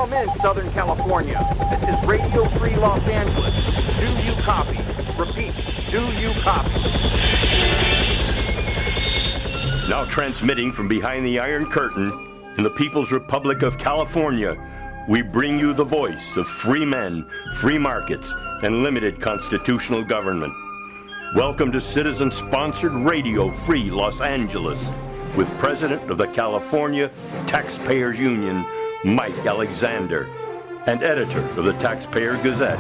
Come in, Southern California. This is Radio Free Los Angeles. Do you copy? Repeat, do you copy? Now transmitting from behind the Iron Curtain in the People's Republic of California, we bring you the voice of free men, free markets, and limited constitutional government. Welcome to citizen-sponsored Radio Free Los Angeles with President of the California Taxpayers Union, Mike Alexander, and editor of the Taxpayer Gazette,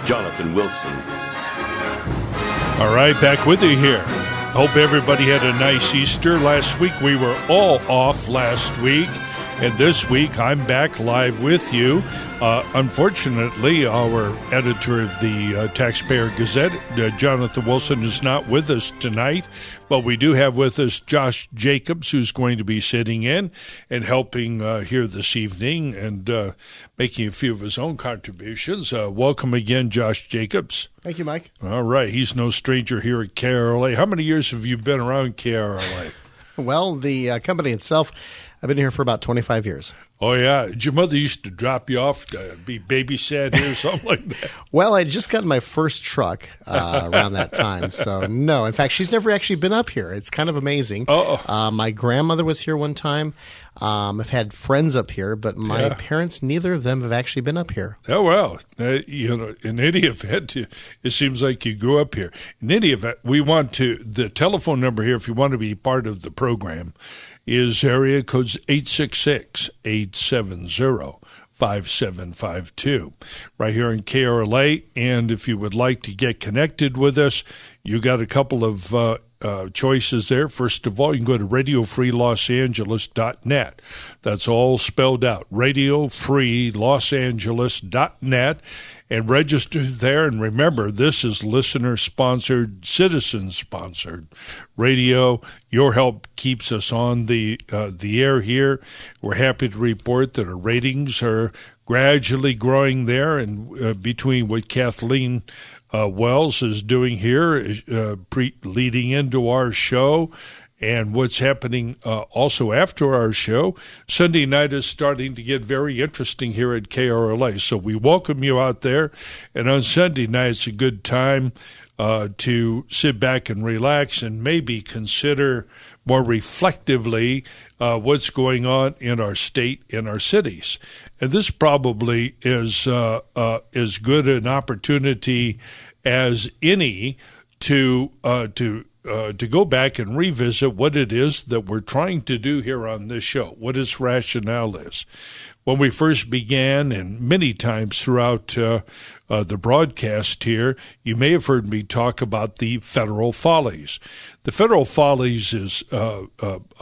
Jonathan Wilson. All right, back with you here. Hope everybody had a nice Easter. Last week we were all off last week, and this week I'm back live with you. Unfortunately, our editor of the Taxpayer Gazette, Jonathan Wilson, is not with us tonight, but we do have with us Josh Jacobs, who's going to be sitting in and helping here this evening and making a few of his own contributions. Welcome again, Josh Jacobs. Thank you, Mike. All right. He's no stranger here at KRLA. How many years have you been around KRLA? Well, the company itself, I've been here for about 25 years. Oh, yeah. Did your mother used to drop you off to be babysat here or something like that? Well, I just got my first truck around that time. So, no. In fact, she's never actually been up here. It's kind of amazing. My grandmother was here one time. I've had friends up here, but my parents, neither of them have actually been up here. Oh, well. In any event, it seems like you grew up here. In any event, the telephone number here, if you want to be part of the program, is area codes 866-870-5752 right here in KRLA. And if you would like to get connected with us, you got a couple of choices there. First of all, you can go to radiofreelosangeles.net. That's all spelled out, radiofreelosangeles.net, and register there. And remember, this is listener-sponsored, citizen-sponsored radio. Your help keeps us on the air here. We're happy to report that our ratings are gradually growing there, and between what Kathleen Wells is doing here, leading into our show, and what's happening also after our show. Sunday night is starting to get very interesting here at KRLA, so we welcome you out there. And on Sunday night, it's a good time to sit back and relax and maybe consider more reflectively what's going on in our state, in our cities. And this probably is as good an opportunity as any to go back and revisit what it is that we're trying to do here on this show, what its rationale is. When we first began, and many times throughout the broadcast here, you may have heard me talk about the Federal Follies. The Federal Follies is a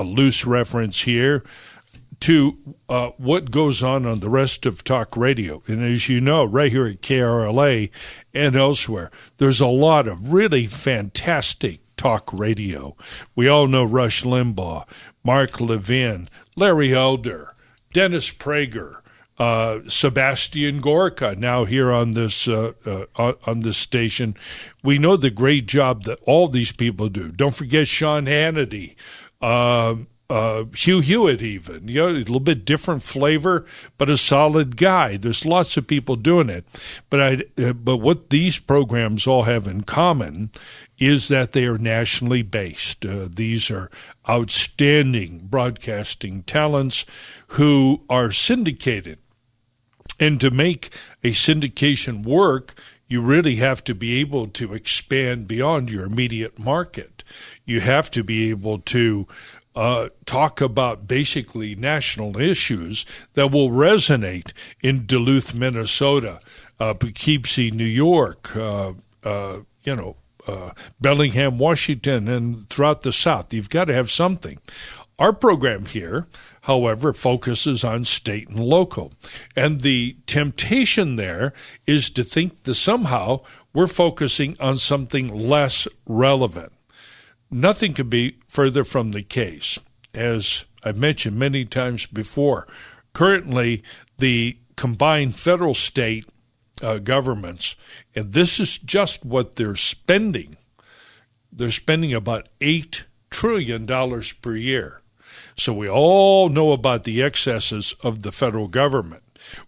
loose reference here to what goes on the rest of talk radio. And as you know, right here at KRLA and elsewhere, there's a lot of really fantastic talk radio. We all know Rush Limbaugh, Mark Levin, Larry Elder, Dennis Prager, Sebastian Gorka, now here on this station. We know the great job that all these people do. Don't forget Sean Hannity, Hugh Hewitt even, a little bit different flavor, but a solid guy. There's lots of people doing it. But what these programs all have in common is that they are nationally based. These are outstanding broadcasting talents who are syndicated. And to make a syndication work, you really have to be able to expand beyond your immediate market. You have to be able to talk about basically national issues that will resonate in Duluth, Minnesota, Poughkeepsie, New York, Bellingham, Washington, and throughout the South. You've got to have something. Our program here, however, focuses on state and local. And the temptation there is to think that somehow we're focusing on something less relevant. Nothing could be further from the case. As I've mentioned many times before, currently the combined federal-state governments, and this is just what they're spending about $8 trillion per year. So we all know about the excesses of the federal government.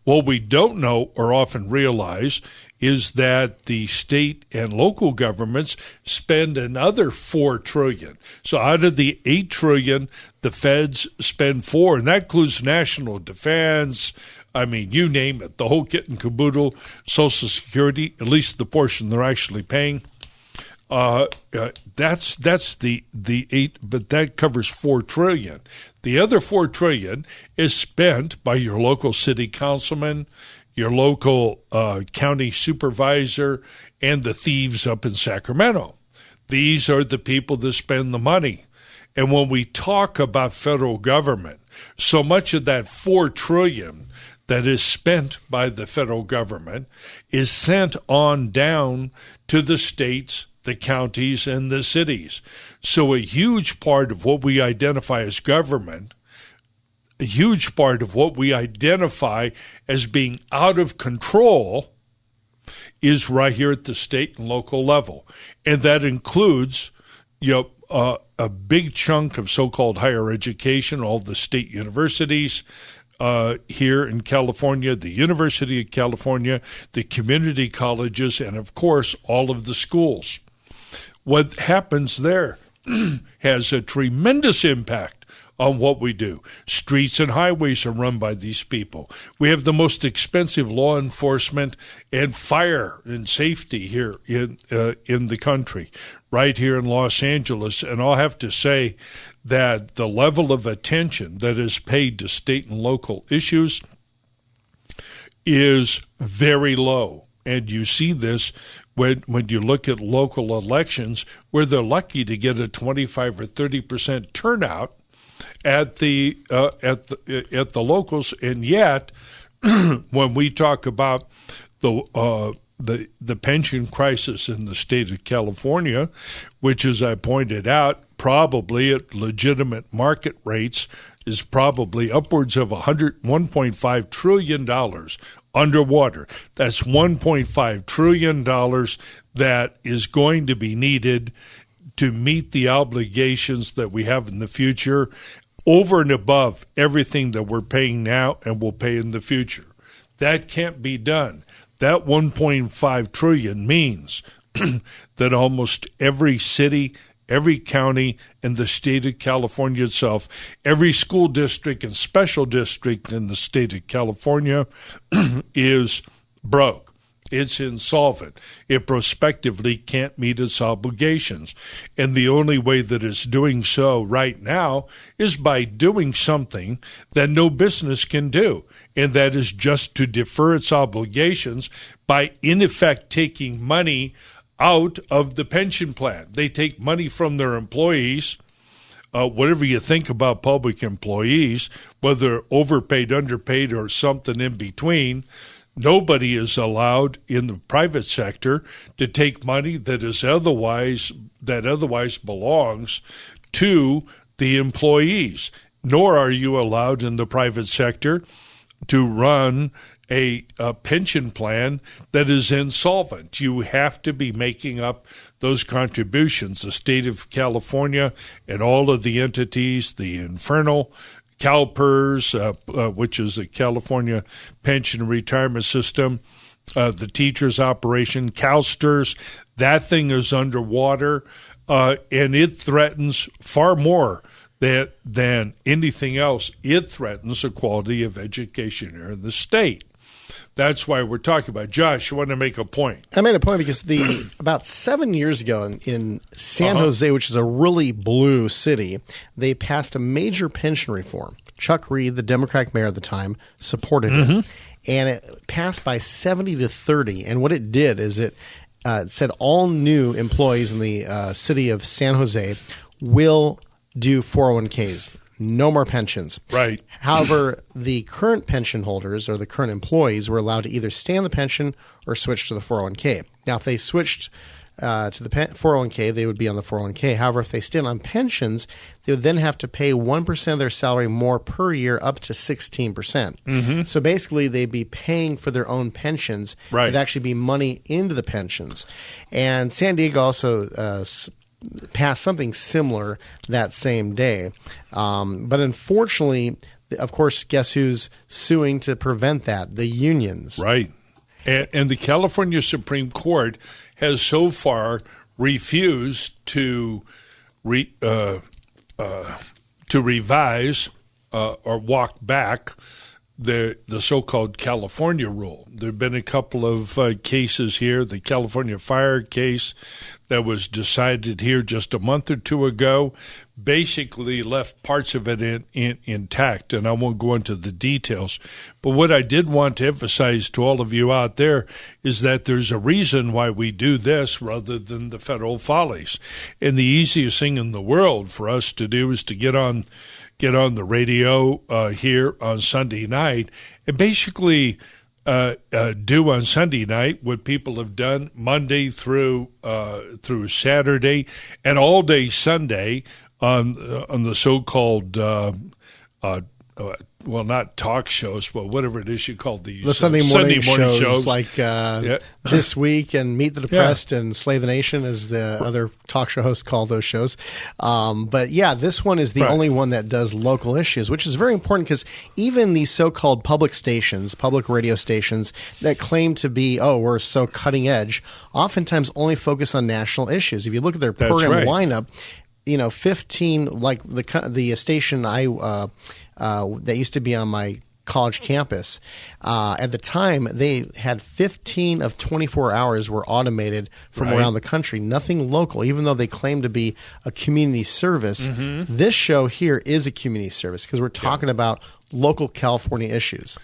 What we don't know or often realize is that the state and local governments spend another $4 trillion. So out of the $8 trillion, the feds spend $4, and that includes national defense. I mean, you name it, the whole kit and caboodle, Social Security, at least the portion they're actually paying. That's the 8, but that covers $4 trillion. The other $4 trillion is spent by your local city councilman, your local county supervisor, and the thieves up in Sacramento. These are the people that spend the money. And when we talk about federal government, so much of that $4 trillion that is spent by the federal government is sent on down to the states, the counties, and the cities. So a huge part of what we identify as government, a huge part of what we identify as being out of control is right here at the state and local level. And that includes, a big chunk of so-called higher education, all the state universities here in California, the University of California, the community colleges, and, of course, all of the schools. What happens there has a tremendous impact on what we do. Streets and highways are run by these people. We have the most expensive law enforcement and fire and safety here in the country, right here in Los Angeles. And I'll have to say that the level of attention that is paid to state and local issues is very low. And you see this when you look at local elections, where they're lucky to get a 25 or 30% turnout at the locals, and yet when we talk about the pension crisis in the state of California, which, as I pointed out, probably at legitimate market rates is probably upwards of $1.5 trillion underwater. That's $1.5 trillion that is going to be needed to meet the obligations that we have in the future, over and above everything that we're paying now and will pay in the future. That can't be done. That $1.5 trillion means that almost every city, every county in the state of California itself, every school district and special district in the state of California is broke. It's insolvent. It prospectively can't meet its obligations. And the only way that it's doing so right now is by doing something that no business can do, and that is just to defer its obligations by, in effect, taking money out of the pension plan. They take money from their employees. Whatever you think about public employees, whether overpaid, underpaid, or something in between, nobody is allowed in the private sector to take money that otherwise belongs to the employees. Nor are you allowed in the private sector to run a pension plan that is insolvent. You have to be making up those contributions. The state of California and all of the entities, the Infernal, CalPERS, which is the California Pension and Retirement System, the teachers' operation, CalSTRS, that thing is underwater, and it threatens far more than anything else. It threatens the quality of education here in the state. That's why we're talking about. Josh, you want to make a point? I made a point because about 7 years ago in San Jose, which is a really blue city, they passed a major pension reform. Chuck Reed, the Democratic mayor at the time, supported it. And it passed by 70-30. And what it did is it said all new employees in the city of San Jose will do 401ks. No more pensions. Right. However, the current pension holders or the current employees were allowed to either stay on the pension or switch to the 401k. Now, if they switched to the 401k, they would be on the 401k. However, if they stayed on pensions, they would then have to pay 1% of their salary more per year, up to 16%. So basically, they'd be paying for their own pensions. Right. It'd actually be money into the pensions. And San Diego also passed something similar that same day. But unfortunately, of course, guess who's suing to prevent that? The unions. Right. And the California Supreme Court has so far refused to revise or walk back the so-called California rule. There have been a couple of cases here. The California fire case that was decided here just a month or two ago basically left parts of it intact, and I won't go into the details. But what I did want to emphasize to all of you out there is that there's a reason why we do this rather than the federal follies. And the easiest thing in the world for us to do is to get on the radio here on Sunday night and basically do on Sunday night what people have done Monday through Saturday and all day Sunday on the so-called not talk shows, but whatever it is you call these. The Sunday morning shows. Like This Week and Meet the Depressed and Slay the Nation, as the other talk show hosts call those shows. But yeah, this one is the only one that does local issues, which is very important because even these so-called public stations, public radio stations that claim to be, we're so cutting edge, oftentimes only focus on national issues. If you look at their program lineup, 15, like the station that used to be on my college campus, at the time they had 15 of 24 hours were automated from around the country, nothing local, even though they claim to be a community service. This show here is a community service because we're talking about local California issues.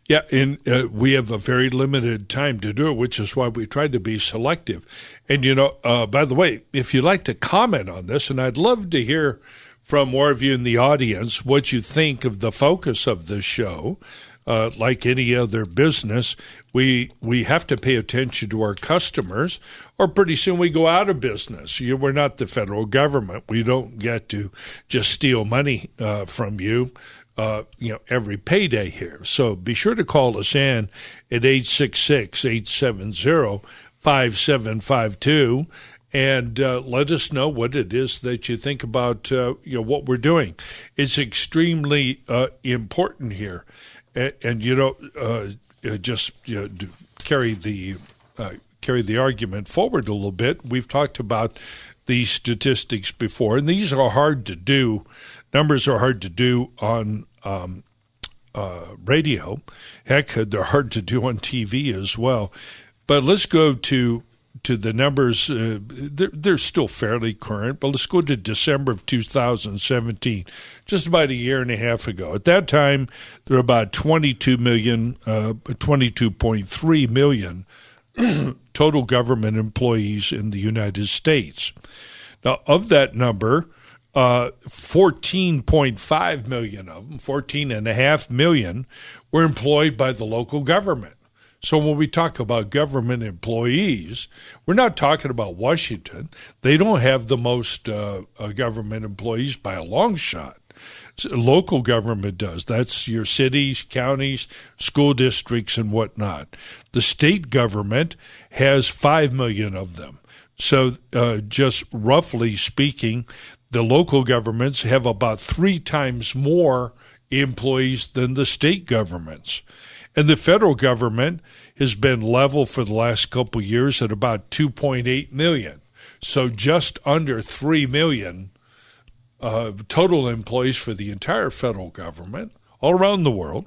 Yeah, and we have a very limited time to do it, which is why we tried to be selective. And, by the way, if you'd like to comment on this, and I'd love to hear from more of you in the audience what you think of the focus of this show. Like any other business, we have to pay attention to our customers, or pretty soon we go out of business. We're not the federal government. We don't get to just steal money from you. Every payday here. So be sure to call us in at 866-870-5752 and let us know what it is that you think about what we're doing. It's extremely important here, and just carry the argument forward a little bit. We've talked about these statistics before, and these are hard to do. Numbers are hard to do on radio. Heck, they're hard to do on TV as well. But let's go to the numbers. They're still fairly current, but let's go to December of 2017, just about a year and a half ago. At that time, there were about 22.3 million total government employees in the United States. Now, of that number, 14.5 million of them, 14.5 million, were employed by the local government. So when we talk about government employees, we're not talking about Washington. They don't have the most government employees by a long shot. Local government does. That's your cities, counties, school districts, and whatnot. The state government has 5 million of them. So just roughly speaking, the local governments have about 3 times more employees than the state governments. And the federal government has been level for the last couple of years at about 2.8 million. So just under 3 million total employees for the entire federal government, all around the world,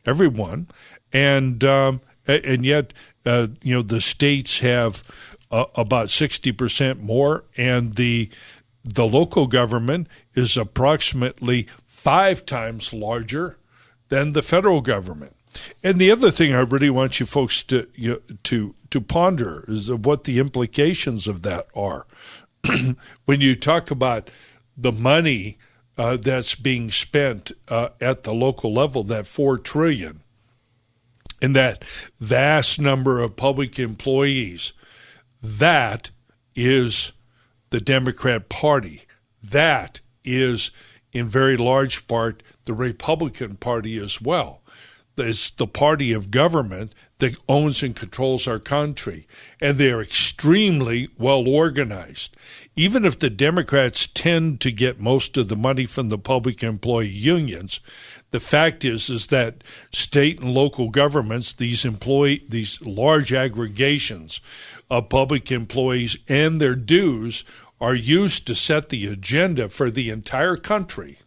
everyone. And yet, the states have about 60% more, and the local government is approximately 5 times larger than the federal government. And the other thing I really want you folks to ponder is what the implications of that are. When you talk about the money that's being spent at the local level, that $4 trillion, and that vast number of public employees, that is the Democrat Party. That is, in very large part, the Republican Party as well. It's the party of government that owns and controls our country, and they are extremely well organized. Even if the Democrats tend to get most of the money from the public employee unions, the fact is that state and local governments, these large aggregations of public employees and their dues are used to set the agenda for the entire country.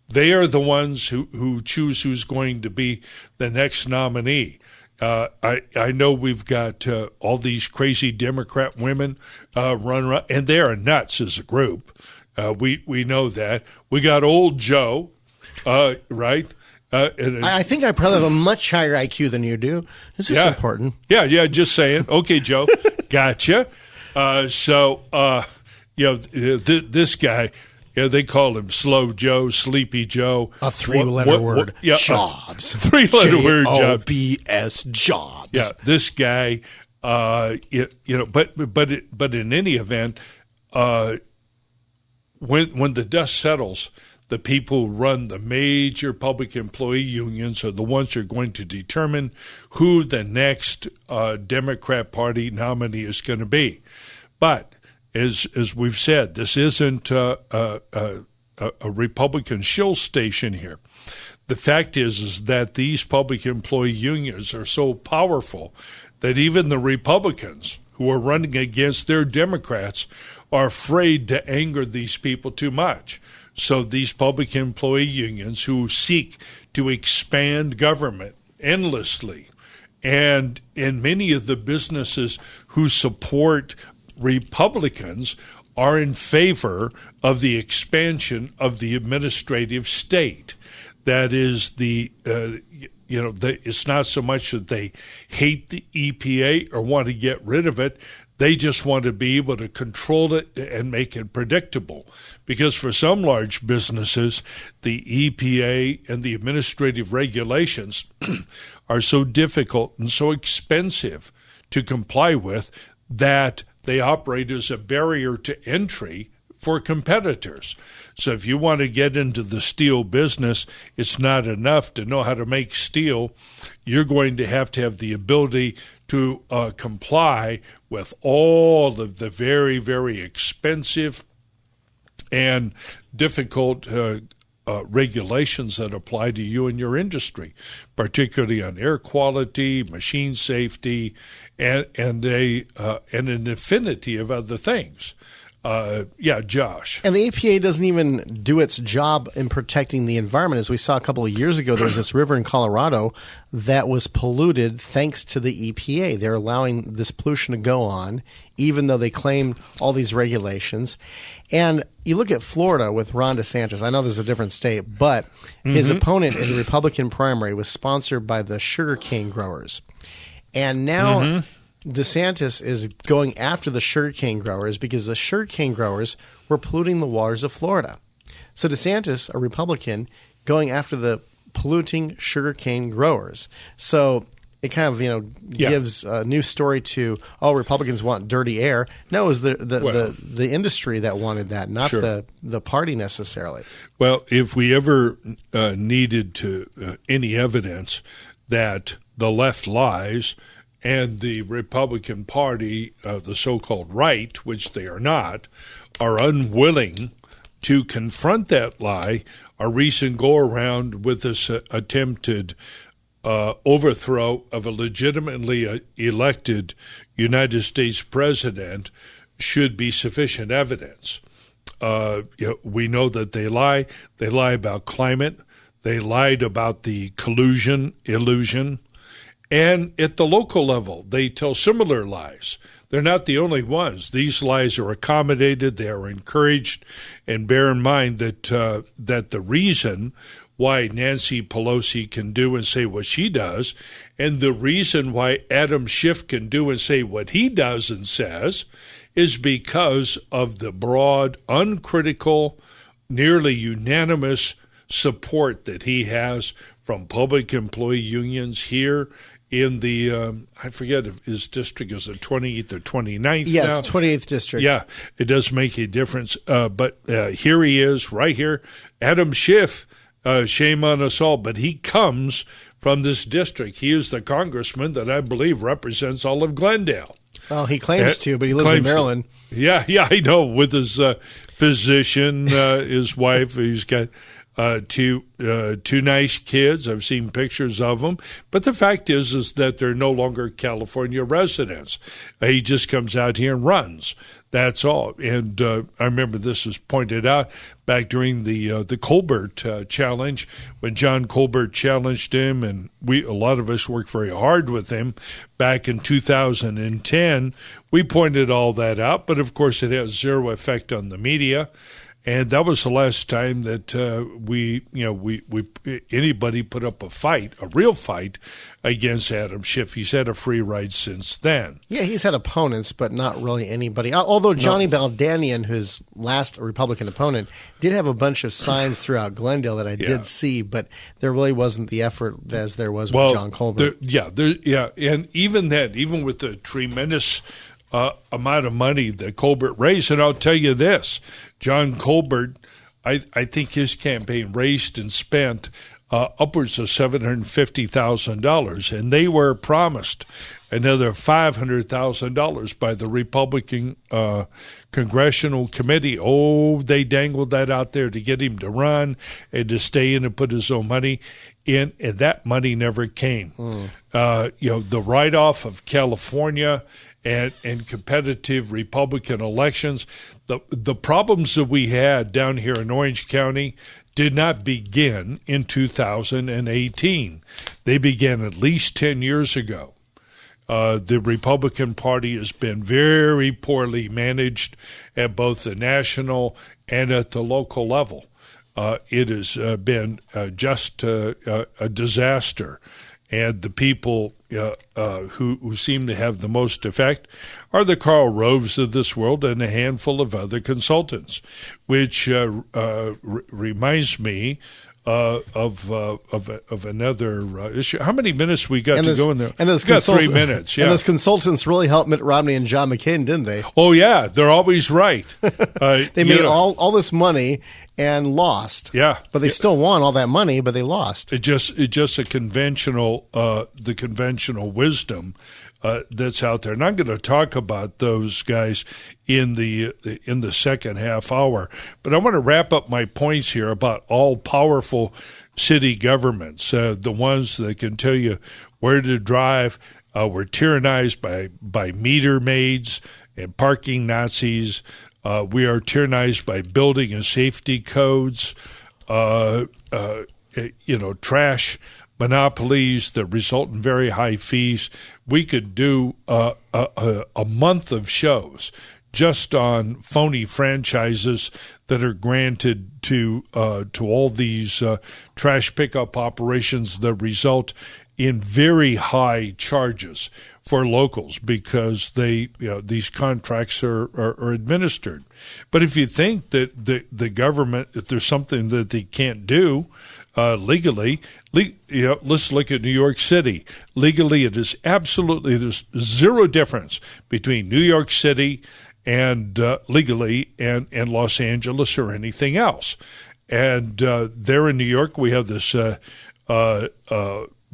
They are the ones who choose who's going to be the next nominee. I know we've got all these crazy Democrat women run around, and they are nuts as a group. We know that. We got old Joe, right? I think I probably have a much higher IQ than you do. This is important. Yeah, just saying. Okay, Joe, gotcha. This guy, they call him Slow Joe, Sleepy Joe. A three-letter word, jobs. Three-letter word, jobs. J-O-B-S, jobs. Yeah, this guy, but in any event, when the dust settles, the people who run the major public employee unions are the ones who are going to determine who the next Democrat Party nominee is going to be. But as we've said, this isn't a Republican shill station here. The fact is that these public employee unions are so powerful that even the Republicans who are running against their Democrats are afraid to anger these people too much. So these public employee unions who seek to expand government endlessly, and many of the businesses who support Republicans are in favor of the expansion of the administrative state. That is it's not so much that they hate the EPA or want to get rid of it. They just want to be able to control it and make it predictable. Because for some large businesses, the EPA and the administrative regulations are so difficult and so expensive to comply with that they operate as a barrier to entry for competitors. So if you want to get into the steel business, it's not enough to know how to make steel. You're going to have the ability to comply with all of the very, very expensive and difficult regulations that apply to you and your industry, particularly on air quality, machine safety, and an infinity of other things. Josh. And the EPA doesn't even do its job in protecting the environment. As we saw a couple of years ago, there was this river in Colorado that was polluted thanks to the EPA. They're allowing this pollution to go on, even though they claim all these regulations. And you look at Florida with Ron DeSantis. I know there's a different state, but his opponent in the Republican primary was sponsored by the sugarcane growers. And now DeSantis is going after the sugarcane growers because the sugarcane growers were polluting the waters of Florida. So DeSantis, a Republican, going after the polluting sugarcane growers. So it kind of, gives a new story to, Republicans want dirty air. No, it was the industry that wanted that, not the party necessarily. Well, if we ever needed any evidence that the left lies and the Republican Party, the so-called right, which they are not, are unwilling to confront that lie, a recent go-around with this attempted overthrow of a legitimately elected United States president should be sufficient evidence. We know that they lie. They lie about climate. They lied about the collusion illusion. And at the local level, they tell similar lies. They're not the only ones. These lies are accommodated. They are encouraged. And bear in mind that the reason why Nancy Pelosi can do and say what she does, and the reason why Adam Schiff can do and say what he does and says, is because of the broad, uncritical, nearly unanimous support that he has from public employee unions here in the, I forget if his district is the 28th or 29th Yes, now. 28th district. Yeah, it does make a difference. But here he is, right here. Adam Schiff shame on us all. But he comes from this district. He is the congressman that I believe represents all of Glendale. Well, he claims to, but he lives in Maryland. Yeah, I know. With his physician, his wife, he's got two nice kids. I've seen pictures of them. But the fact is that they're no longer California residents. He just comes out here and runs. That's all. And I remember this was pointed out back during the Colbert challenge when John Colbert challenged him, and a lot of us worked very hard with him back in 2010. We pointed all that out, but of course it has zero effect on the media. And that was the last time that anybody put up a real fight against Adam Schiff. He's had a free ride since then. Yeah, he's had opponents, but not really anybody. Although Johnny Baldanian, his last Republican opponent, did have a bunch of signs throughout Glendale that I did see, but there really wasn't the effort as there was with John Colbert. And even then, even with the tremendous amount of money that Colbert raised, and I'll tell you this, John Colbert, I think his campaign raised and spent upwards of $750,000, and they were promised another $500,000 by the Republican Congressional Committee. Oh, they dangled that out there to get him to run and to stay in and put his own money in, and that money never came. The write-off of California and competitive Republican elections, the problems that we had down here in Orange County did not begin in 2018. They began at least 10 years ago. The Republican Party has been very poorly managed at both the national and at the local level. It has been just a disaster. And the people who seem to have the most effect are the Karl Roves of this world and a handful of other consultants, which reminds me of another issue. How many minutes we got to go in there? And those got 3 minutes. Yeah. And those consultants really helped Mitt Romney and John McCain, didn't they? Oh yeah, they're always right. They made all this money and lost. Yeah, but they still won all that money, but they lost. It just a conventional the conventional wisdom that's out there. And I'm going to talk about those guys in the second half hour. But I want to wrap up my points here about all-powerful city governments, the ones that can tell you where to drive. We're tyrannized by meter maids and parking Nazis. We are tyrannized by building and safety codes, trash monopolies that result in very high fees. We could do a month of shows just on phony franchises that are granted to all these trash pickup operations that result in very high charges for locals because these contracts are administered. But if you think that the government, if there's something that they can't do legally, let's look at New York City. Legally, it is absolutely, there's zero difference between New York City and legally and Los Angeles or anything else. And there in New York, we have this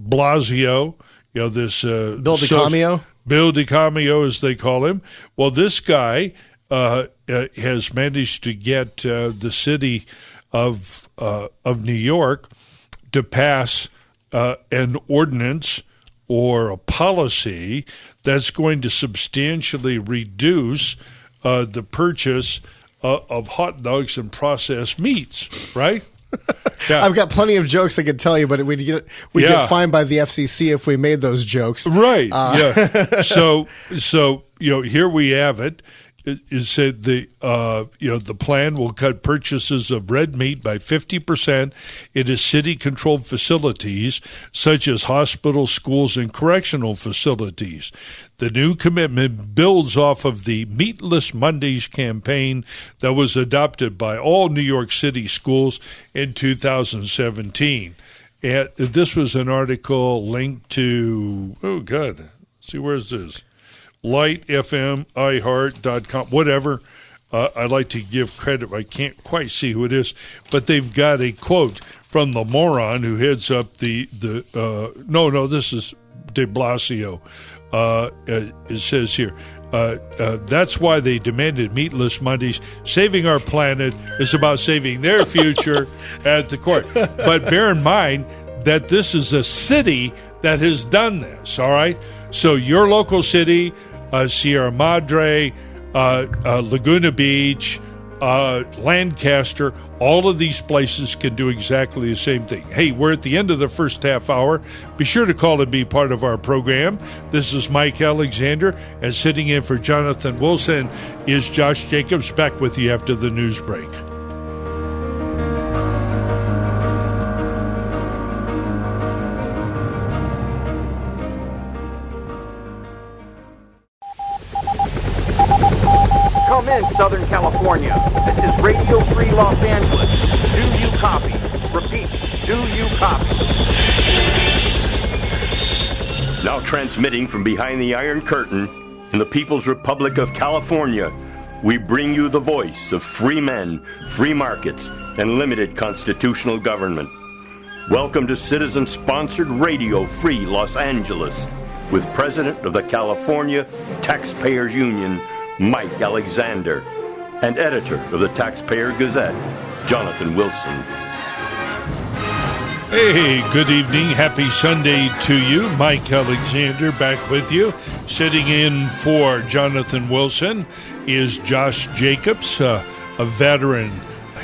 Blasio, this Bill DeCamio. Bill DeCamio, as they call him. Well, this guy has managed to get the city of New York to pass an ordinance or a policy that's going to substantially reduce the purchase of hot dogs and processed meats, right? Yeah. I've got plenty of jokes I could tell you, but we'd get fined by the FCC if we made those jokes. Right. Yeah. So here we have it. Is said the plan will cut purchases of red meat by 50% in city-controlled facilities such as hospitals, schools, and correctional facilities. The new commitment builds off of the Meatless Mondays campaign that was adopted by all New York City schools in 2017. And this was an article linked to, let's see, where's this? Light FM, iHeart.com, whatever. I'd like to give credit. I can't quite see who it is, but they've got a quote from the moron who heads up this is de Blasio. It says here, that's why they demanded meatless Mondays. Saving our planet is about saving their future at the court. But bear in mind that this is a city that has done this, all right? So your local city, Sierra Madre, Laguna Beach, Lancaster, all of these places can do exactly the same thing. Hey, we're at the end of the first half hour. Be sure to call and be part of our program. This is Mike Alexander, and sitting in for Jonathan Wilson is Josh Jacobs, back with you after the news break. Come in, Southern California. This is Radio Free Los Angeles. Do you copy? Repeat, do you copy? Now transmitting from behind the Iron Curtain in the People's Republic of California, we bring you the voice of free men, free markets, and limited constitutional government. Welcome to citizen-sponsored Radio Free Los Angeles with President of the California Taxpayers Union, Mike Alexander, and editor of the Taxpayer Gazette, Jonathan Wilson. Hey, good evening. Happy Sunday to you. Mike Alexander back with you. Sitting in for Jonathan Wilson is Josh Jacobs, a veteran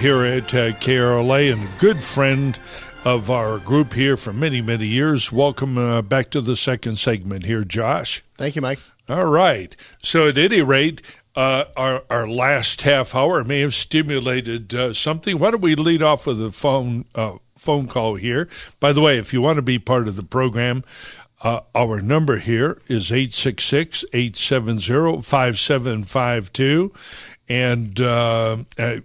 here at KRLA and a good friend of our group here for many, many years. Welcome back to the second segment here, Josh. Thank you, Mike. All right. So at any rate, our last half hour may have stimulated something. Why don't we lead off with a phone call here? By the way, if you want to be part of the program, our number here is 866-870-5752. And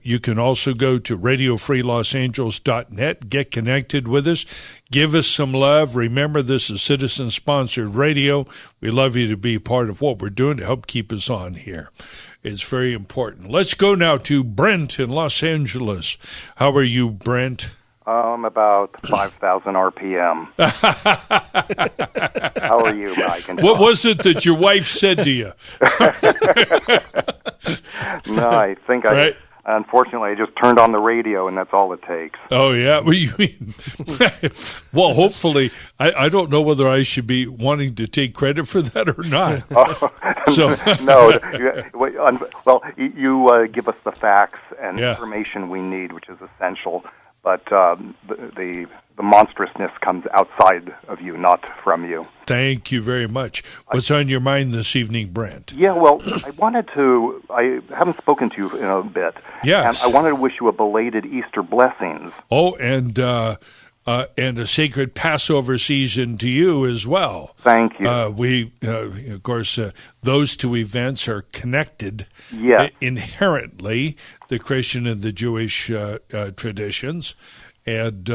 you can also go to radiofreelosangeles.net, get connected with us, give us some love. Remember, this is citizen-sponsored radio. We love you to be part of what we're doing to help keep us on here. It's very important. Let's go now to Brent in Los Angeles. How are you, Brent? About 5,000 RPM. How are you, Mike? What was it that your wife said to you? No, I think unfortunately, I just turned on the radio, and that's all it takes. Oh, yeah? Well, you mean, well, hopefully, I don't know whether I should be wanting to take credit for that or not. No. Well, you give us the facts and information we need, which is essential. But the monstrousness comes outside of you, not from you. Thank you very much. What's on your mind this evening, Brent? Yeah, well, I haven't spoken to you in a bit. Yes. And I wanted to wish you a belated Easter blessings. Oh, and a sacred Passover season to you as well. Thank you. Of course, those two events are connected inherently, the Christian and the Jewish traditions. And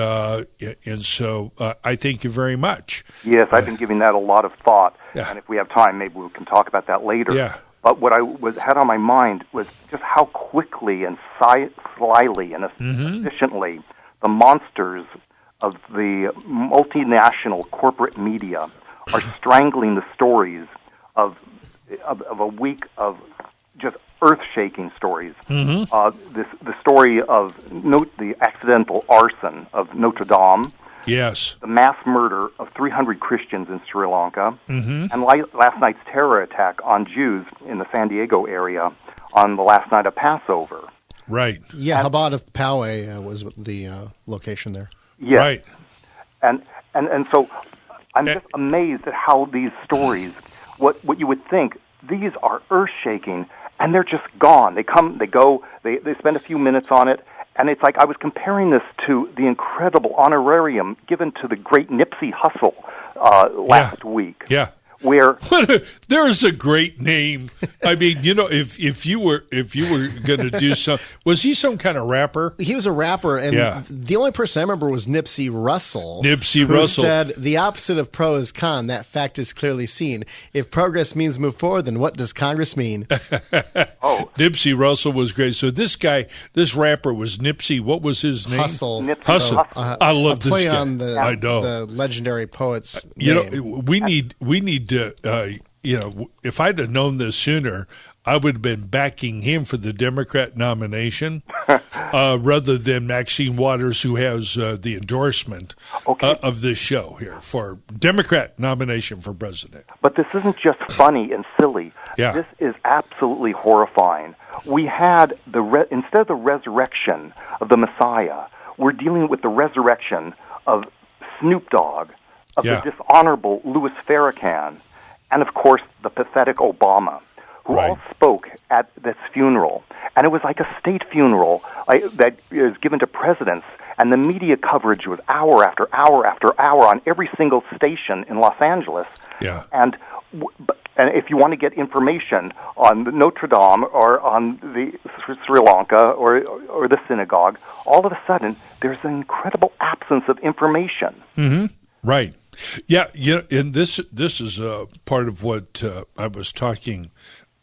so I thank you very much. Yes, I've been giving that a lot of thought. Yeah. And if we have time, maybe we can talk about that later. Yeah. But what I had on my mind was just how quickly and slyly and efficiently the monsters of the multinational corporate media are strangling the stories of a week of just earth-shaking stories. The story of the accidental arson of Notre Dame. Yes. The mass murder of 300 Christians in Sri Lanka. And last night's terror attack on Jews in the San Diego area on the last night of Passover. Right. Yeah, Chabad of Poway was the location there. Yes. Right. And so I'm just amazed at how these stories, what you would think, these are earth-shaking, and they're just gone. They come, they go, they spend a few minutes on it, and it's like I was comparing this to the incredible honorarium given to the great Nipsey Hussle last week. Yeah. where There's a great name. I mean, if you were going to do some, was he some kind of rapper? He was a rapper, and the only person I remember was Nipsey Russell. Who said, the opposite of pro is con. That fact is clearly seen. If progress means move forward, then what does Congress mean? Nipsey Russell was great. So this rapper was Nipsey. What was his name? Hustle. Hustle. I love this play guy. on the legendary poet's name. We need to, if I'd have known this sooner, I would have been backing him for the Democrat nomination rather than Maxine Waters, who has the endorsement of this show here for Democrat nomination for president. But this isn't just funny and silly. Yeah. This is absolutely horrifying. We had instead of the resurrection of the Messiah, we're dealing with the resurrection of Snoop Dogg, of the dishonorable Louis Farrakhan, and of course the pathetic Obama, who all spoke at this funeral. And it was like a state funeral that is given to presidents, and the media coverage was hour after hour after hour on every single station in Los Angeles. Yeah. And if you want to get information on Notre Dame or on the Sri Lanka or the synagogue, all of a sudden there's an incredible absence of information. Mm-hmm. Right. Yeah. And this is part of what I was talking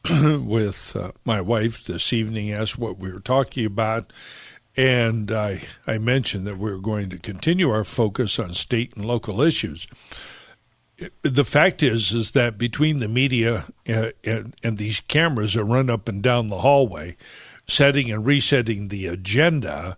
with my wife this evening as what we were talking about. And I mentioned that we're going to continue our focus on state and local issues. The fact is that between the media and these cameras that run up and down the hallway, setting and resetting the agenda,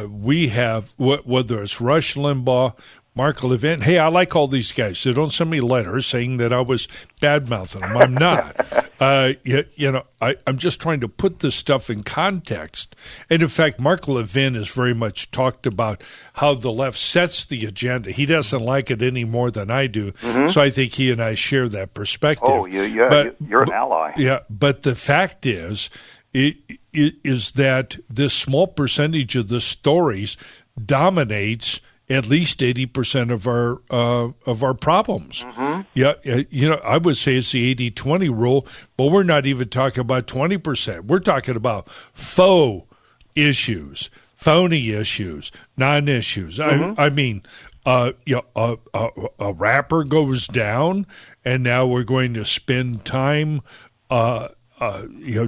we have, whether it's Rush Limbaugh, Mark Levin. Hey, I like all these guys, so don't send me letters saying that I was bad-mouthing them. I'm not. I'm just trying to put this stuff in context. And, in fact, Mark Levin has very much talked about how the left sets the agenda. He doesn't like it any more than I do, so I think he and I share that perspective. Oh, you're an ally. Yeah, but the fact is that this small percentage of the stories dominates at least 80% of our problems. Mm-hmm. Yeah, I would say it's the 80-20 rule, but we're not even talking about 20%. We're talking about faux issues, phony issues, non-issues. Mm-hmm. I mean, a rapper goes down, and now we're going to spend time,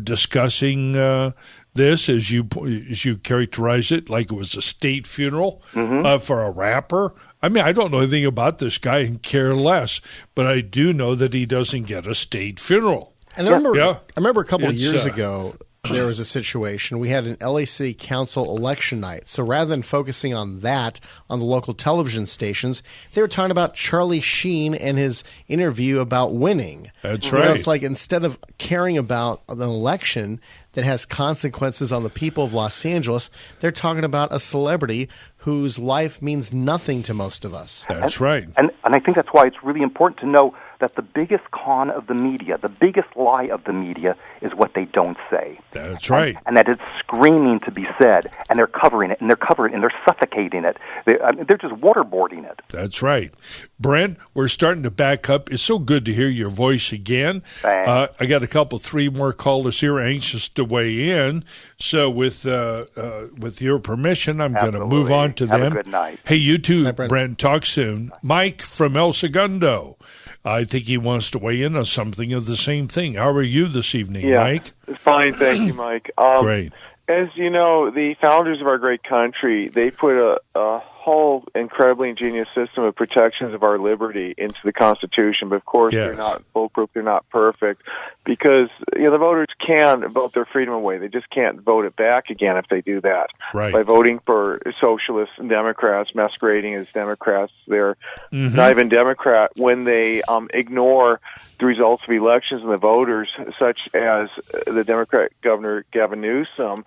discussing this as you characterize it, like it was a state funeral for a rapper. I mean, I don't know anything about this guy and care less, but I do know that he doesn't get a state funeral. And I remember a couple of years ago, there was a situation. We had an LA City Council election night. So rather than focusing on that on the local television stations, they were talking about Charlie Sheen and his interview about winning. That's right. It's like instead of caring about an election that has consequences on the people of Los Angeles, they're talking about a celebrity whose life means nothing to most of us. That's right. And I think that's why it's really important to know that the biggest con of the media, the biggest lie of the media, is what they don't say. That's right. And that it's screaming to be said, and they're covering it, and they're suffocating it. They're just waterboarding it. That's right. Brent, we're starting to back up. It's so good to hear your voice again. Thanks. I got three more callers here anxious to weigh in. So with your permission, I'm going to move on to them. Have a good night. Hey, you too, Hi, Brent. Talk soon. Mike from El Segundo. I think he wants to weigh in on something of the same thing. How are you this evening, Mike? Fine, thank you, Mike. Great. As you know, the founders of our great country, they put a whole incredibly ingenious system of protections of our liberty into the Constitution. But, of course, they're not foolproof, they're not perfect, because the voters can vote their freedom away. They just can't vote it back again if they do that. Right. By voting for socialists and Democrats, masquerading as Democrats. They're not even Democrat when they ignore the results of elections and the voters, such as the Democrat Governor Gavin Newsom,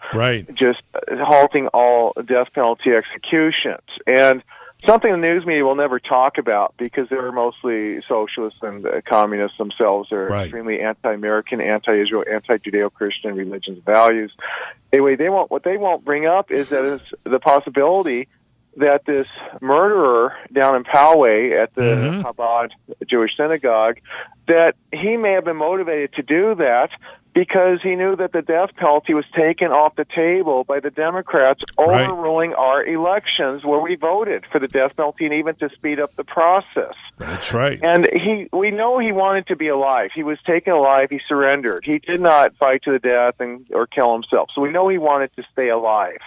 just halting all death penalty executions. And something the news media will never talk about, because they're mostly socialists and communists themselves. They're extremely anti-American, anti-Israel, anti-Judeo-Christian religions values. Anyway, what they won't bring up is that it's the possibility that this murderer down in Poway at the Chabad Jewish synagogue, that he may have been motivated to do that because he knew that the death penalty was taken off the table by the Democrats overruling our elections where we voted for the death penalty and even to speed up the process. That's right. And we know he wanted to be alive. He was taken alive. He surrendered. He did not fight to the death or kill himself. So we know he wanted to stay alive.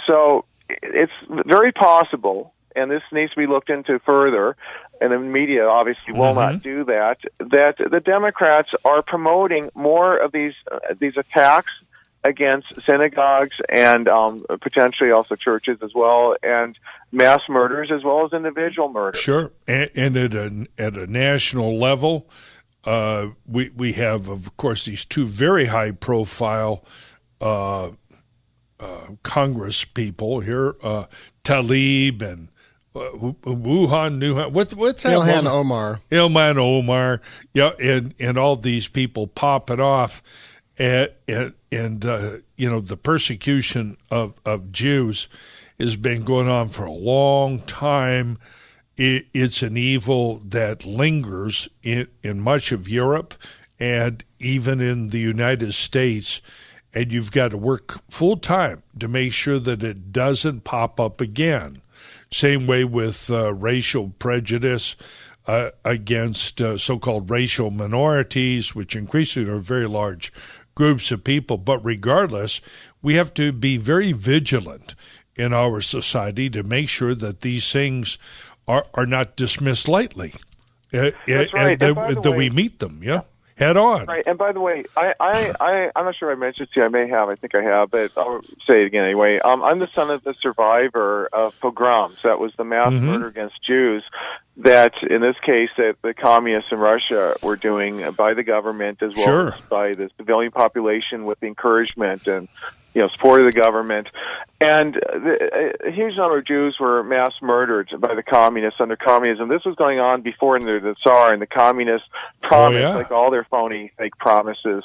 So it's very possible, and this needs to be looked into further, and the media obviously will not do that the Democrats are promoting more of these attacks against synagogues and potentially also churches as well, and mass murders as well as individual murders. Sure, and at a national level, we have, of course, these two very high-profile Congress people here, Tlaib and Nuhan. What's that? Ilhan Omar. Ilhan Omar. Yeah, and all these people popping off, and the persecution of Jews has been going on for a long time. It's an evil that lingers in much of Europe and even in the United States. And you've got to work full time to make sure that it doesn't pop up again. Same way with racial prejudice against so-called racial minorities, which increasingly are very large groups of people. But regardless, we have to be very vigilant in our society to make sure that these things are not dismissed lightly. That's right. And that we meet them, head on. Right, and by the way, I'm not sure I mentioned to you. I may have. I think I have, but I'll say it again anyway. I'm the son of the survivor of pogroms. That was the mass murder against Jews that, in this case, that the communists in Russia were doing by the government as well as by the civilian population with the encouragement and support of the government. And a huge number of Jews were mass murdered by the communists under communism. This was going on before under the Tsar, and the communists promised, like all their phony fake promises,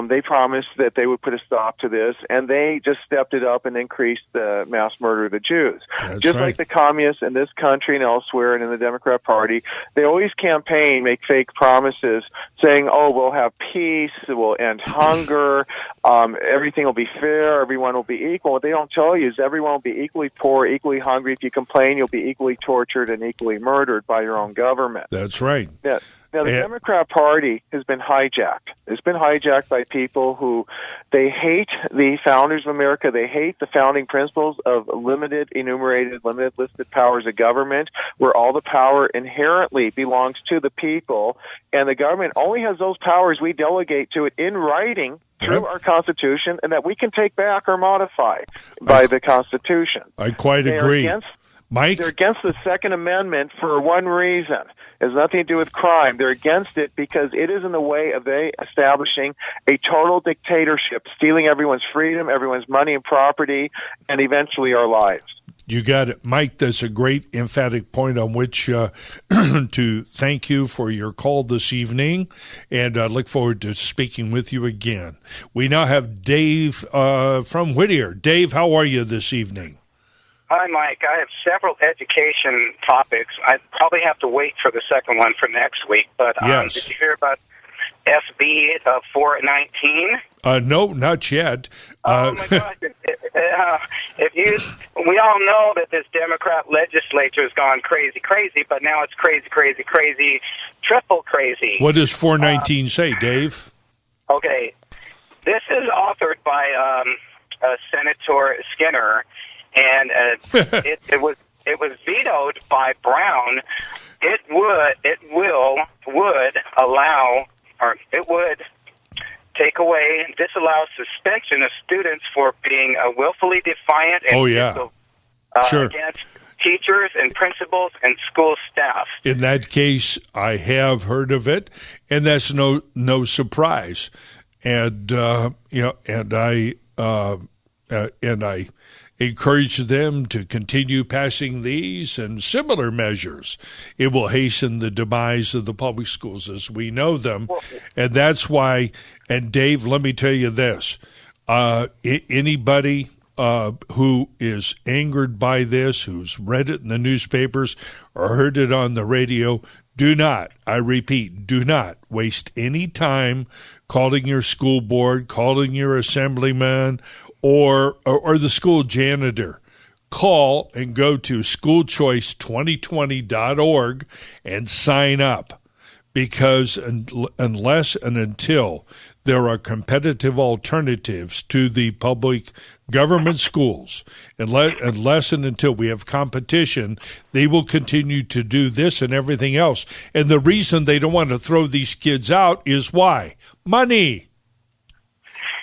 they promised that they would put a stop to this, and they just stepped it up and increased the mass murder of the Jews. Just like the communists in this country and elsewhere and in the Democrat Party, they always campaign, make fake promises saying, we'll have peace, we'll end hunger, everything will be fair, everyone will be equal. What they don't tell you is everyone will be equally poor, equally hungry. If you complain, you'll be equally tortured and equally murdered by your own government. That's right. Yeah. Now, the Democrat Party has been hijacked. It's been hijacked by people who, they hate the founders of America. They hate the founding principles of limited listed powers of government, where all the power inherently belongs to the people, and the government only has those powers we delegate to it in writing through our Constitution, and that we can take back or modify by the Constitution. I quite agree. Mike? They're against the Second Amendment for one reason. It has nothing to do with crime. They're against it because it is in the way of they establishing a total dictatorship, stealing everyone's freedom, everyone's money and property, and eventually our lives. You got it. Mike, that's a great emphatic point on which to thank you for your call this evening, and I look forward to speaking with you again. We now have Dave from Whittier. Dave, how are you this evening? Hi, Mike. I have several education topics. I probably have to wait for the second one for next week, but yes. Did you hear about SB 419? No, not yet. Oh my God! We all know that this Democrat legislature has gone crazy, but now it's crazy, triple crazy. What does 419 say, Dave? Okay, this is authored by Senator Skinner, and it was vetoed by Brown. It would take away and disallow suspension of students for being willfully defiant and against teachers and principals and school staff. In that case, I have heard of it, and that's no surprise. And I encourage them to continue passing these and similar measures. It will hasten the demise of the public schools as we know them. And that's why, and Dave, let me tell you this, anybody who is angered by this, who's read it in the newspapers or heard it on the radio, do not, I repeat, do not waste any time calling your school board, calling your assemblyman, or the school janitor. Call and go to schoolchoice2020.org and sign up, because unless and until there are competitive alternatives to the public government schools, unless and until we have competition, they will continue to do this and everything else. And the reason they don't want to throw these kids out is why? Money.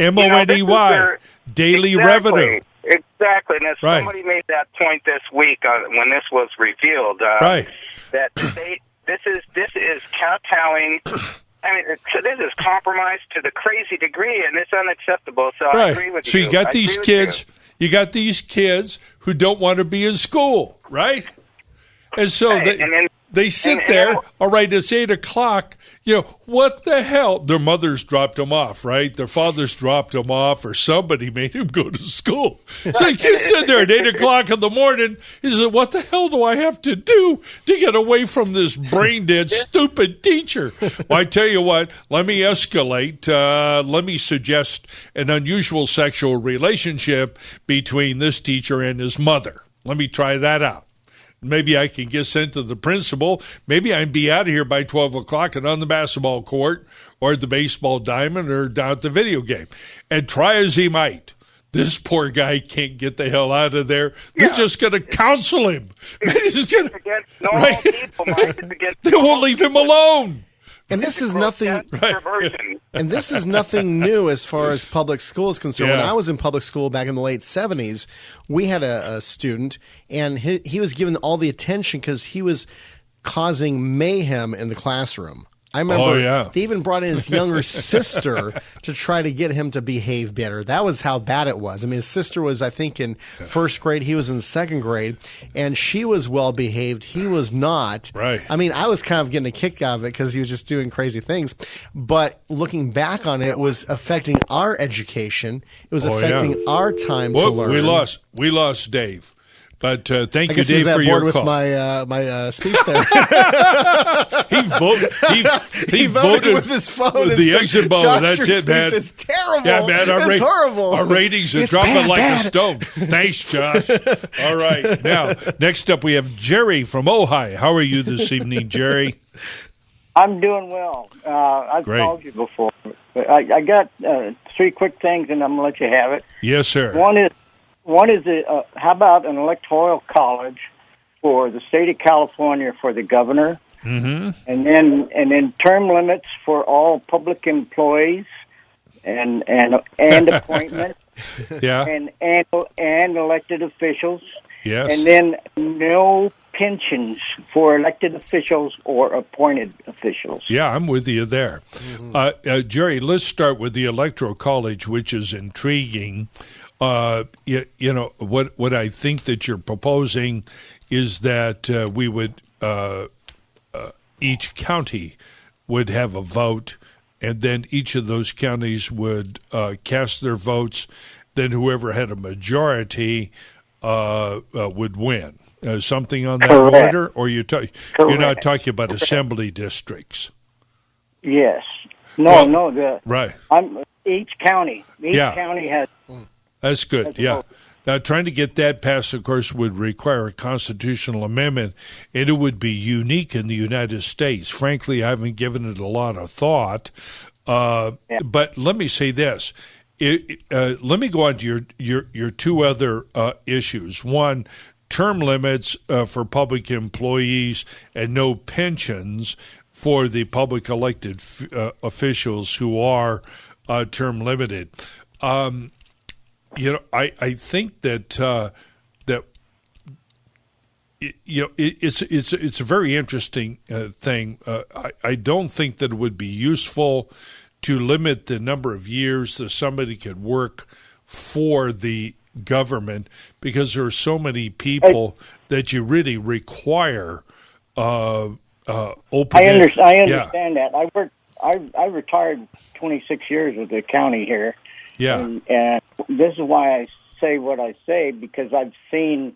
M-O-N-E-Y. Daily revenue. Exactly. And as somebody made that point this week when this was revealed, that this is kowtowing. I mean, this is compromise to the crazy degree, and it's unacceptable. So I agree with you. So you got these kids. You got these kids who don't want to be in school, right? And so they sit there. All right, it's 8:00. What the hell? Their mothers dropped them off, right? Their fathers dropped them off, or somebody made them go to school. So you can sit there at 8:00 in the morning. He said, "What the hell do I have to do to get away from this brain dead, stupid teacher?" Well, I tell you what. Let me escalate. Let me suggest an unusual sexual relationship between this teacher and his mother. Let me try that out. Maybe I can get sent to the principal. Maybe I can be out of here by 12 o'clock and on the basketball court or at the baseball diamond or down at the video game. And try as he might, this poor guy can't get the hell out of there. They're just going to counsel him. They won't leave him alone. And this is nothing. And this is nothing new as far as public school is concerned. When I was in public school back in the late 70s, we had a student, and he was given all the attention because he was causing mayhem in the classroom. I remember they even brought in his younger sister to try to get him to behave better. That was how bad it was. I mean, his sister was, I think, in first grade. He was in second grade, and she was well behaved. He was not. Right. I mean, I was kind of getting a kick out of it because he was just doing crazy things. But looking back on it, it was affecting our education. It was affecting our time to learn. We lost Dave. But thank you, Dave, for your call. My speech there. he voted with his phone. The exit button. That's it, man. It's terrible. Yeah, man. It's horrible. Our ratings are dropping like a stone. Thanks, Josh. All right. Now, next up, we have Jerry from Ojai. How are you this evening, Jerry? I'm doing well. I've called you before. I got 3 quick things, and I'm going to let you have it. Yes, sir. One is how about an electoral college for the state of California for the governor, and then term limits for all public employees and appointments, and elected officials, yes, and then no pensions for elected officials or appointed officials. Yeah, I'm with you there. Jerry, let's start with the electoral college, which is intriguing. What I think that you're proposing is that we would each county would have a vote, and then each of those counties would cast their votes. Then whoever had a majority would win. Something on that order, or you're not talking about assembly districts? Yes. Right. Each county has. That's good, yeah. Now, trying to get that passed, of course, would require a constitutional amendment, and it would be unique in the United States. Frankly, I haven't given it a lot of thought. But let me say this. Let me go on to your 2 other issues. One, term limits for public employees and no pensions for the public elected officials who are term limited. I think that it's a very interesting thing. I don't think that it would be useful to limit the number of years that somebody could work for the government, because there are so many people that you really require open. I understand that. I retired 26 years with the county here. Yeah. And this is why I say what I say because I've seen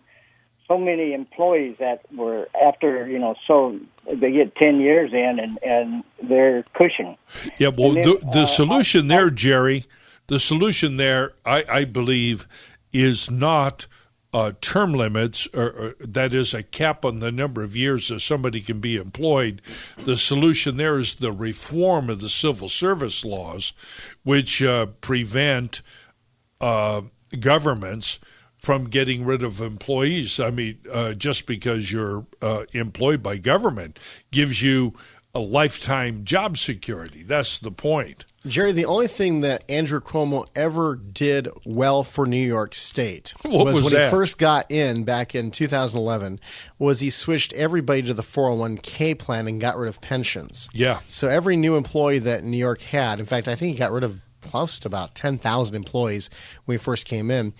so many employees that were after, so they get 10 years in and they're cushioning. Yeah, well, the solution there, Jerry, the solution there, I believe, is not term limits, or that is a cap on the number of years that somebody can be employed. The solution there is the reform of the civil service laws, which prevent governments from getting rid of employees. I mean, just because you're employed by government gives you a lifetime job security. That's the point. Jerry, the only thing that Andrew Cuomo ever did well for New York State was when he first got in back in 2011, was he switched everybody to the 401k plan and got rid of pensions. Yeah. So every new employee that New York had, in fact, I think he got rid of close to about 10,000 employees when he first came in.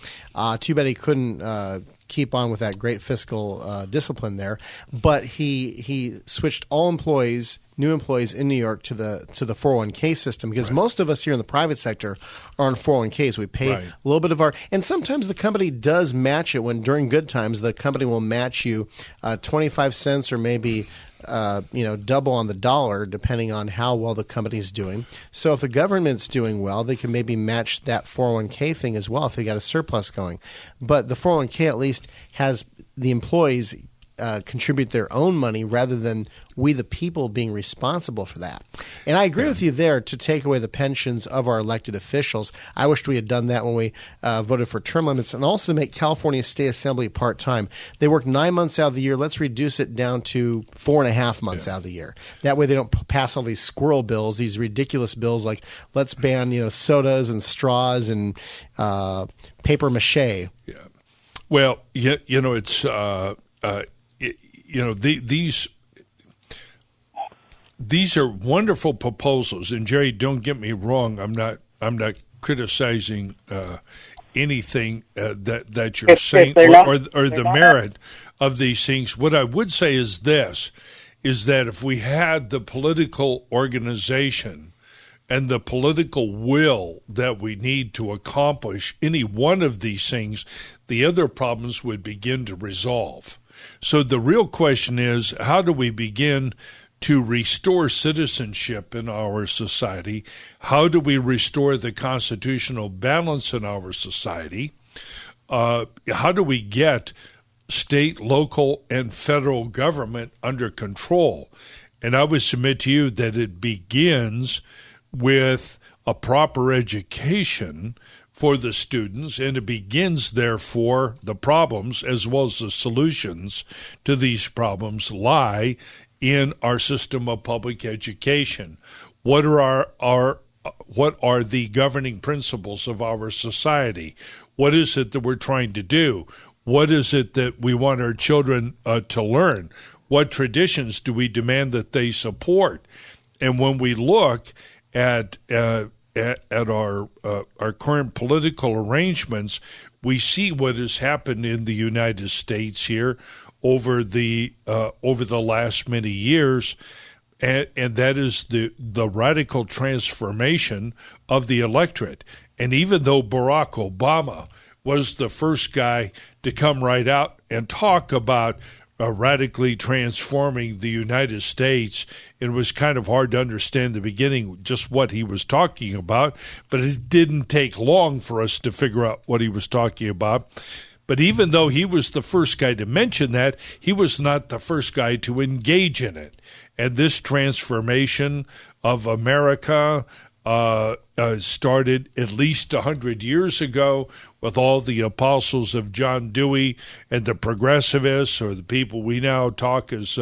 Too bad he couldn't keep on with that great fiscal discipline there. But he switched all employees, new employees in New York to the 401k system because most of us here in the private sector are on 401ks. We pay a little bit of our, and sometimes the company does match it when during good times the company will match you 25 cents or maybe double on the dollar depending on how well the company's doing. So if the government's doing well, they can maybe match that 401k thing as well if they got a surplus going. But the 401k at least has the employees contribute their own money rather than we the people being responsible for that. And I agree with you there to take away the pensions of our elected officials. I wished we had done that when we voted for term limits, and also to make California State Assembly part-time. They work 9 months out of the year. Let's reduce it down to 4.5 months out of the year. That way they don't pass all these squirrel bills, these ridiculous bills like let's ban sodas and straws and paper mache. Yeah. Well, it's these are wonderful proposals, and Jerry, don't get me wrong. I'm not criticizing anything that you're saying or the merit of these things. What I would say is this: is that if we had the political organization and the political will that we need to accomplish any one of these things, the other problems would begin to resolve. So the real question is, how do we begin to restore citizenship in our society? How do we restore the constitutional balance in our society? How do we get state, local, and federal government under control? And I would submit to you that it begins with a proper education for the students, and it begins, therefore, the problems as well as the solutions to these problems lie in our system of public education. What are the governing principles of our society? What is it that we're trying to do? What is it that we want our children to learn? What traditions do we demand that they support? And when we look at our current political arrangements, we see what has happened in the United States here over the last many years, and that is the radical transformation of the electorate. And even though Barack Obama was the first guy to come right out and talk about radically transforming the United States, it was kind of hard to understand in the beginning just what he was talking about, but it didn't take long for us to figure out what he was talking about. But even though he was the first guy to mention that, he was not the first guy to engage in it. And this transformation of America started at least 100 years ago with all the apostles of John Dewey and the progressivists, or the people we now talk as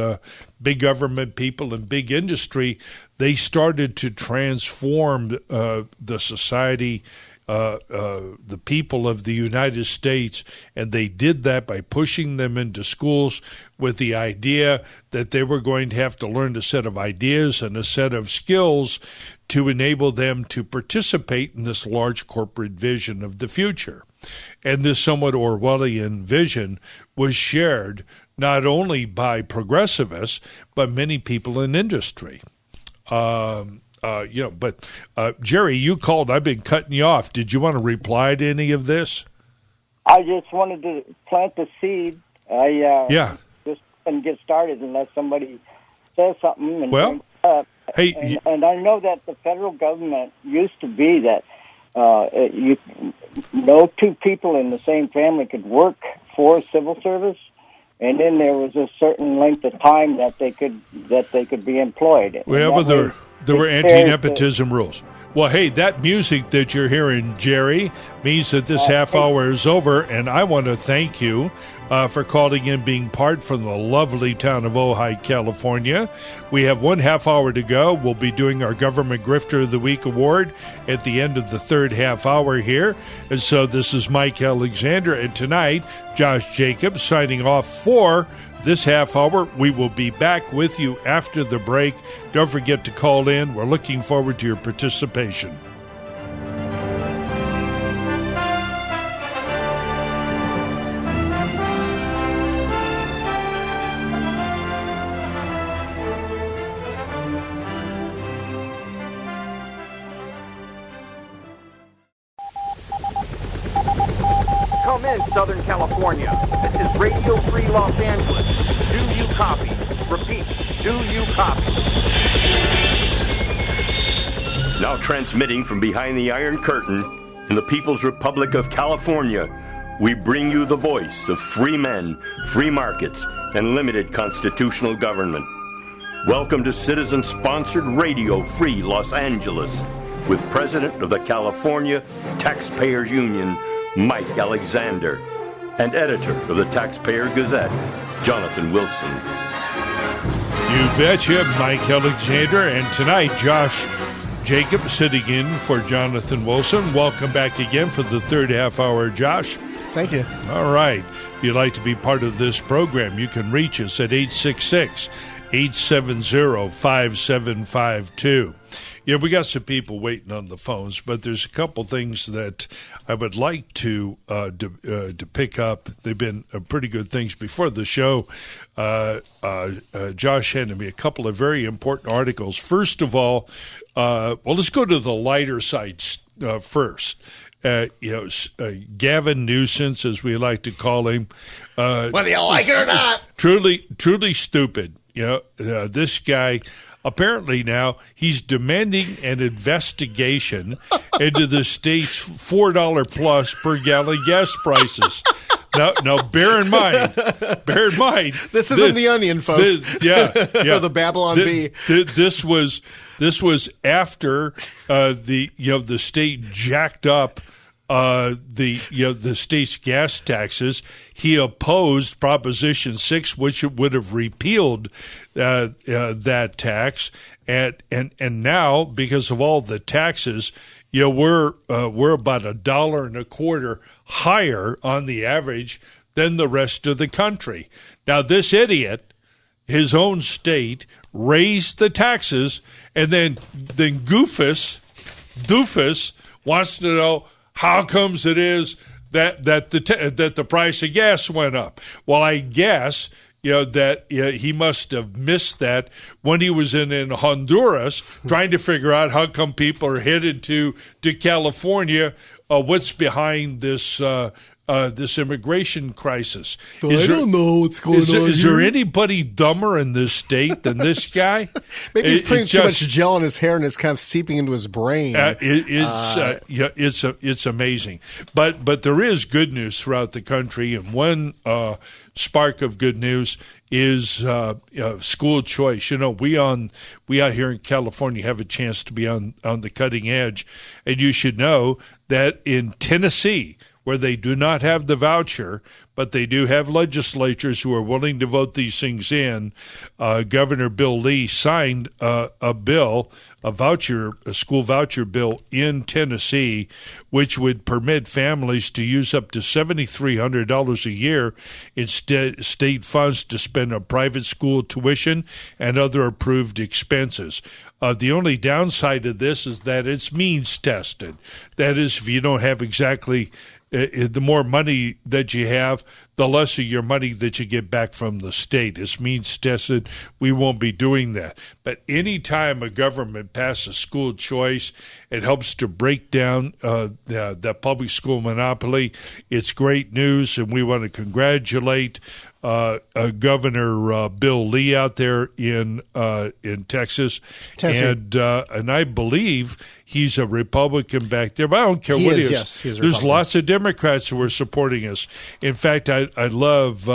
big government people and big industry. They started to transform the society, the people of the United States, and they did that by pushing them into schools with the idea that they were going to have to learn a set of ideas and a set of skills to enable them to participate in this large corporate vision of the future. And this somewhat Orwellian vision was shared not only by progressivists, but many people in industry. Jerry, you called. I've been cutting you off. Did you want to reply to any of this? I just wanted to plant the seed. I just couldn't get started unless somebody says something. And and I know that the federal government used to be that no two people in the same family could work for civil service, and then there was a certain length of time that they could be employed. Well, but there were anti-nepotism rules. Well, hey, that music that you're hearing, Jerry, means that this half hour is over, and I want to thank you for calling in, being part from the lovely town of Ojai, California. We have 1 half hour to go. We'll be doing our Government Grifter of the Week award at the end of the third half hour here. And so this is Mike Alexander, and tonight, Josh Jacobs signing off for this half hour. We will be back with you after the break. Don't forget to call in. We're looking forward to your participation. Come in, Southern California. This is Radio Free Los Angeles. Do you copy? Repeat, do you copy? Now transmitting from behind the Iron Curtain in the People's Republic of California, we bring you the voice of free men, free markets, and limited constitutional government. Welcome to citizen-sponsored Radio Free Los Angeles with President of the California Taxpayers Union, Mike Alexander, and editor of the Taxpayer Gazette, Jonathan Wilson. You betcha, Mike Alexander. And tonight, Josh Jacobs sitting in for Jonathan Wilson. Welcome back again for the third half hour, Josh. Thank you. All right. If you'd like to be part of this program, you can reach us at 866-870-5752. Yeah, we got some people waiting on the phones, but there's a couple things that I would like to pick up. They've been pretty good things before the show. Josh handed me a couple of very important articles. First of all, let's go to the lighter side first. Gavin Newsom, as we like to call him, whether you like it or not, truly stupid. This guy. Apparently now he's demanding an investigation into the state's $4 plus per gallon gas prices. Now, bear in mind, this isn't The Onion, folks. Or the Babylon Bee. This was after the state jacked up the state's gas taxes. He opposed Proposition 6, which would have repealed that tax, and now because of all the taxes, we're about $1.25 higher on the average than the rest of the country. Now, this idiot, his own state, raised the taxes, and then Doofus wants to know how comes it is that the price of gas went up. Well, I guess that he must have missed that when he was in Honduras trying to figure out how come people are headed to California. What's behind this immigration crisis? I don't know what's going on. Is there anybody dumber in this state than this guy? Maybe he's putting too much gel in his hair and it's kind of seeping into his brain. It's amazing. But there is good news throughout the country, and one spark of good news is school choice. We out here in California have a chance to be on the cutting edge, and you should know that in Tennessee, where they do not have the voucher, but they do have legislatures who are willing to vote these things in. Governor Bill Lee signed a school voucher bill in Tennessee, which would permit families to use up to $7,300 a year in state funds to spend on private school tuition and other approved expenses. The only downside of this is that it's means tested. That is, if you don't have exactly the more money that you have, the less of your money that you get back from the state. It's means tested. We won't be doing that. But anytime a government passes school choice, it helps to break down the public school monopoly. It's great news, and we want to congratulate Governor Bill Lee out there in Texas, and I believe he's a Republican back there. But I don't care what he is. Yes, he's a There's Republican. lots of Democrats who are supporting us. In fact, I love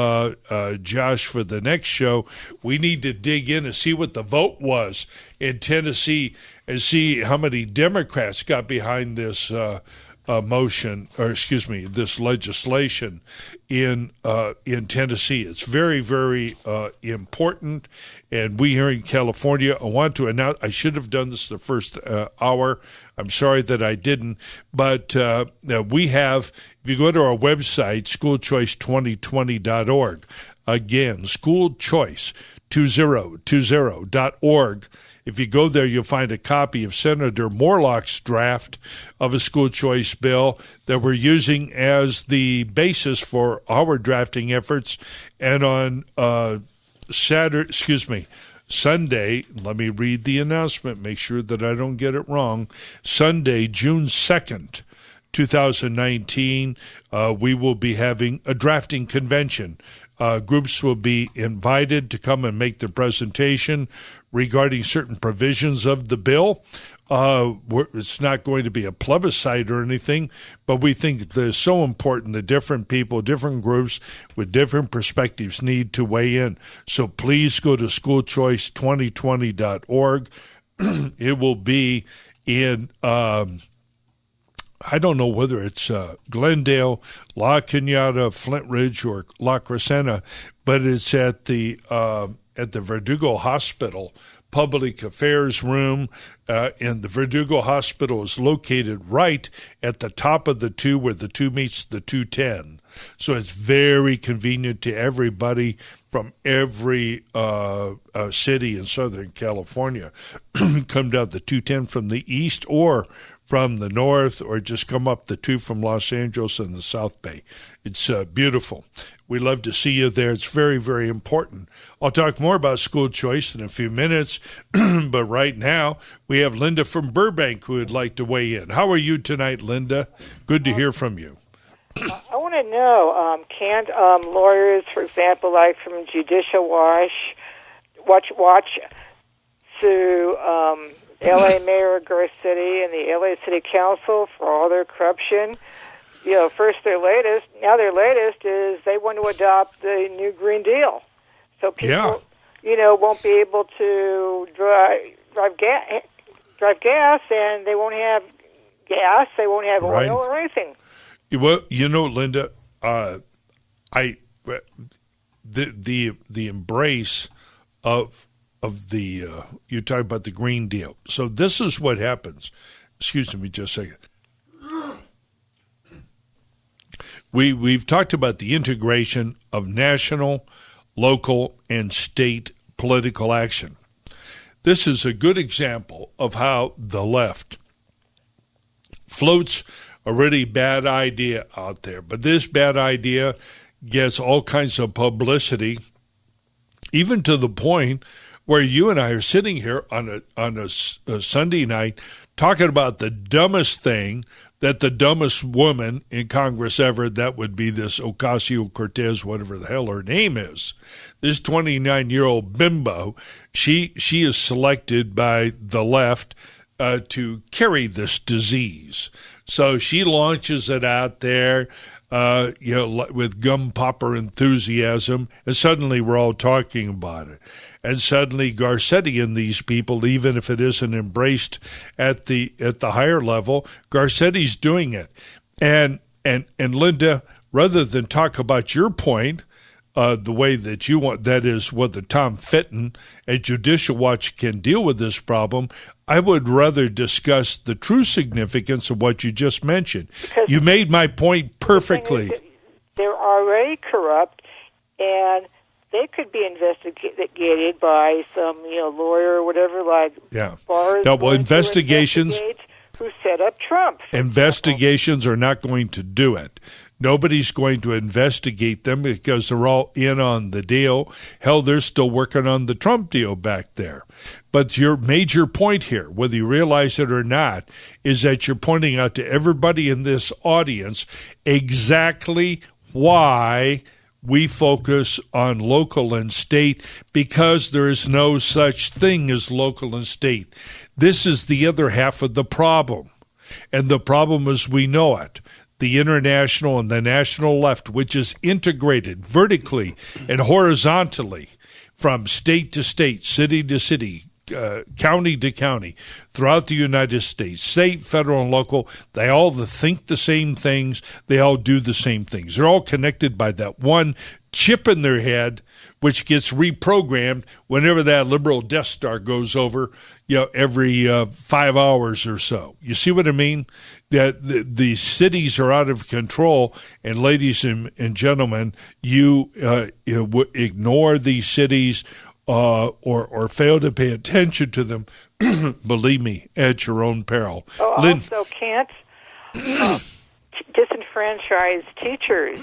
Josh for the next show. We need to dig in and see what the vote was in Tennessee and see how many Democrats got behind this this legislation in Tennessee. It's very, very important. And we here in California, I want to announce, I should have done this the first hour. I'm sorry that I didn't. But we have, if you go to our website, schoolchoice2020.org, again, schoolchoice2020.org. If you go there, you'll find a copy of Senator Morlock's draft of a school choice bill that we're using as the basis for our drafting efforts. And on Sunday, let me read the announcement, make sure that I don't get it wrong. Sunday, June 2nd, 2019, we will be having a drafting convention. Groups will be invited to come and make the presentation regarding certain provisions of the bill. It's not going to be a plebiscite or anything, but we think that it's so important that different people, different groups with different perspectives need to weigh in. So please go to schoolchoice2020.org. It will be in I don't know whether it's Glendale, La Cañada, Flint Ridge, or La Crescenta, but it's at the Verdugo Hospital Public Affairs Room, and the Verdugo Hospital is located right at the top of the 2 where the 2 meets the 210. So it's very convenient to everybody from every city in Southern California. Come down the 210 from the east or from the north, or just come up the 2 from Los Angeles and the South Bay. It's beautiful. We love to see you there. It's very, very important. I'll talk more about school choice in a few minutes, but right now we have Linda from Burbank who would like to weigh in. How are you tonight, Linda? Good to hear from you. I want to know, can't lawyers, for example, like from Judicial Watch sue L.A. Mayor Garcetti and the L.A. City Council for all their corruption? You know, their latest is they want to adopt the new Green Deal. So people, won't be able to drive gas, and they won't have gas, they won't have oil or anything. Well, Linda, the embrace of the you talk about the Green Deal. So this is what happens. Excuse me just a second. We've talked about the integration of national, local, and state political action. This is a good example of how the left floats a really bad idea out there. But this bad idea gets all kinds of publicity, even to the point where you and I are sitting here on a Sunday night talking about the dumbest thing that the dumbest woman in Congress ever, that would be this Ocasio-Cortez, whatever the hell her name is, this 29-year-old bimbo, she is selected by the left to carry this disease. So she launches it out there, with gum popper enthusiasm, and suddenly we're all talking about it. And suddenly Garcetti and these people, even if it isn't embraced at the higher level, Garcetti's doing it. And Linda, rather than talk about your point, the way that you want, that is whether Tom Fitton at Judicial Watch can deal with this problem, I would rather discuss the true significance of what you just mentioned. Because you made my point perfectly. They're already corrupt, and they could be investigated by some, lawyer or whatever, like yeah. Barr's no, well, investigations. who set up Trump. Investigations are not going to do it. Nobody's going to investigate them because they're all in on the deal. Hell, they're still working on the Trump deal back there. But your major point here, whether you realize it or not, is that you're pointing out to everybody in this audience exactly why we focus on local and state, because there is no such thing as local and state. This is the other half of the problem. And the problem is we know it. The international and the national left, which is integrated vertically and horizontally from state to state, city to city, county to county, throughout the United States, state, federal, and local, they all think the same things. They all do the same things. They're all connected by that one chip in their head, which gets reprogrammed whenever that liberal Death Star goes over, every 5 hours or so. You see what I mean? That the cities are out of control, and ladies and gentlemen, you ignore these cities or fail to pay attention to them. Believe me, at your own peril. Also, can't disenfranchise teachers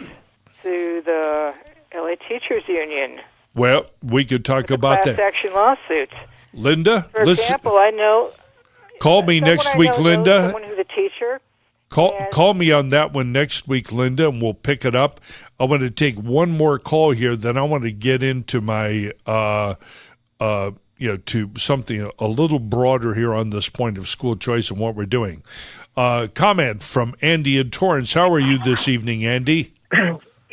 through the LA Teachers Union. Well, we could talk about that. Class action lawsuits. Linda, for example, I know. Call me next week, Linda. Someone who's a teacher. Call me on that one next week, Linda, and we'll pick it up. I want to take one more call here, then I want to get into my, to something a little broader here on this point of school choice and what we're doing. Comment from Andy in Torrance. How are you this evening, Andy?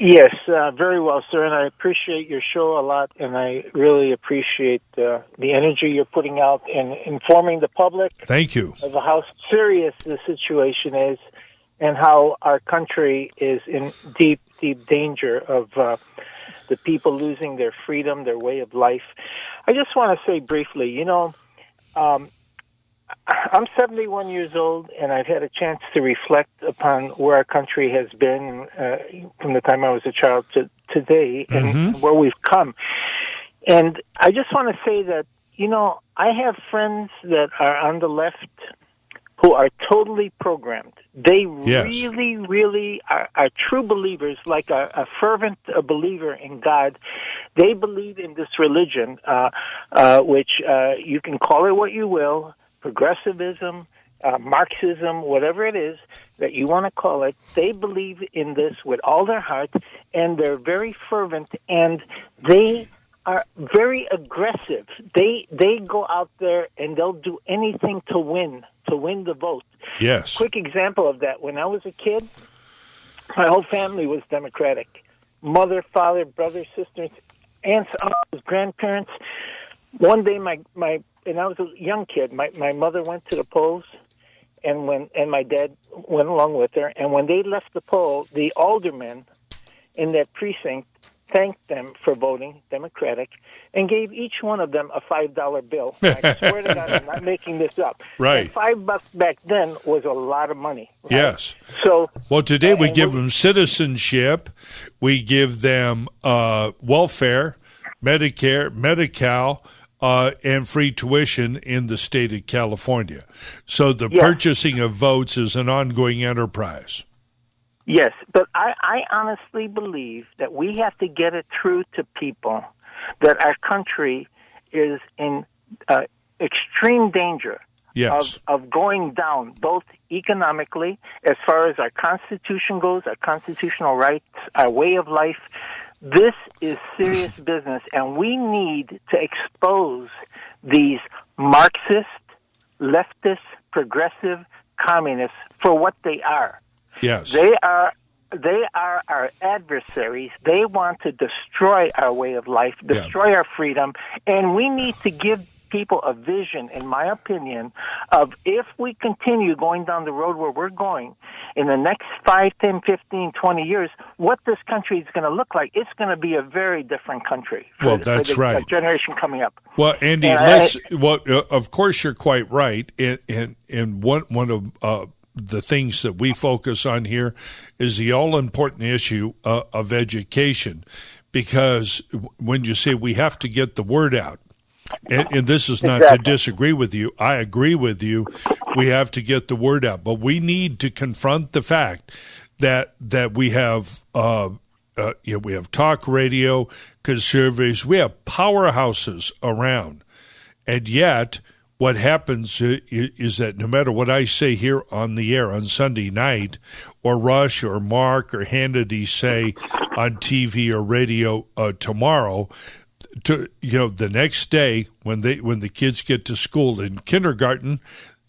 Yes, very well, sir, and I appreciate your show a lot, and I really appreciate the energy you're putting out in informing the public. Thank you. Of how serious the situation is and how our country is in deep, deep danger of the people losing their freedom, their way of life. I just want to say briefly, I'm 71 years old, and I've had a chance to reflect upon where our country has been from the time I was a child to today, and where we've come. And I just want to say that, I have friends that are on the left who are totally programmed. They really, really are true believers, like a fervent believer in God. They believe in this religion, which you can call it what you will, progressivism, Marxism, whatever it is that you want to call it. They believe in this with all their heart, and they're very fervent, and they are very aggressive. They go out there and they'll do anything to win the vote. Yes. Quick example of that. When I was a kid, my whole family was Democratic. Mother, father, brothers, sisters, aunts, uncles, grandparents. One day, and I was a young kid, my mother went to the polls, and my dad went along with her. And when they left the poll, the aldermen in that precinct thanked them for voting Democratic and gave each one of them a $5 bill. I swear to God, I'm not making this up. Right. And $5 back then was a lot of money. Right? Yes. So, well, today we give them citizenship, we give them welfare, Medicare, Medi-Cal, and free tuition in the state of California. So the purchasing of votes is an ongoing enterprise. Yes, but I honestly believe that we have to get it through to people that our country is in extreme danger of going down, both economically, as far as our Constitution goes, our constitutional rights, our way of life. This is serious business, and we need to expose these Marxist, leftist, progressive communists for what they are. Yes. They are our adversaries. They want to destroy our way of life, destroy our freedom, and we need to give people a vision, in my opinion, of if we continue going down the road where we're going in the next 5, 10, 15, 20 years, what this country is going to look like. It's going to be a very different country for the generation coming up. Well, Andy, of course you're quite right, and one of the things that we focus on here is the all-important issue of education, because when you say we have to get the word out, and this is not to disagree with you, I agree with you, we have to get the word out. But we need to confront the fact that we have we have talk radio, conservatives, we have powerhouses around, and yet what happens is that no matter what I say here on the air on Sunday night, or Rush or Mark or Hannity say on TV or radio tomorrow, the next day when the kids get to school in kindergarten,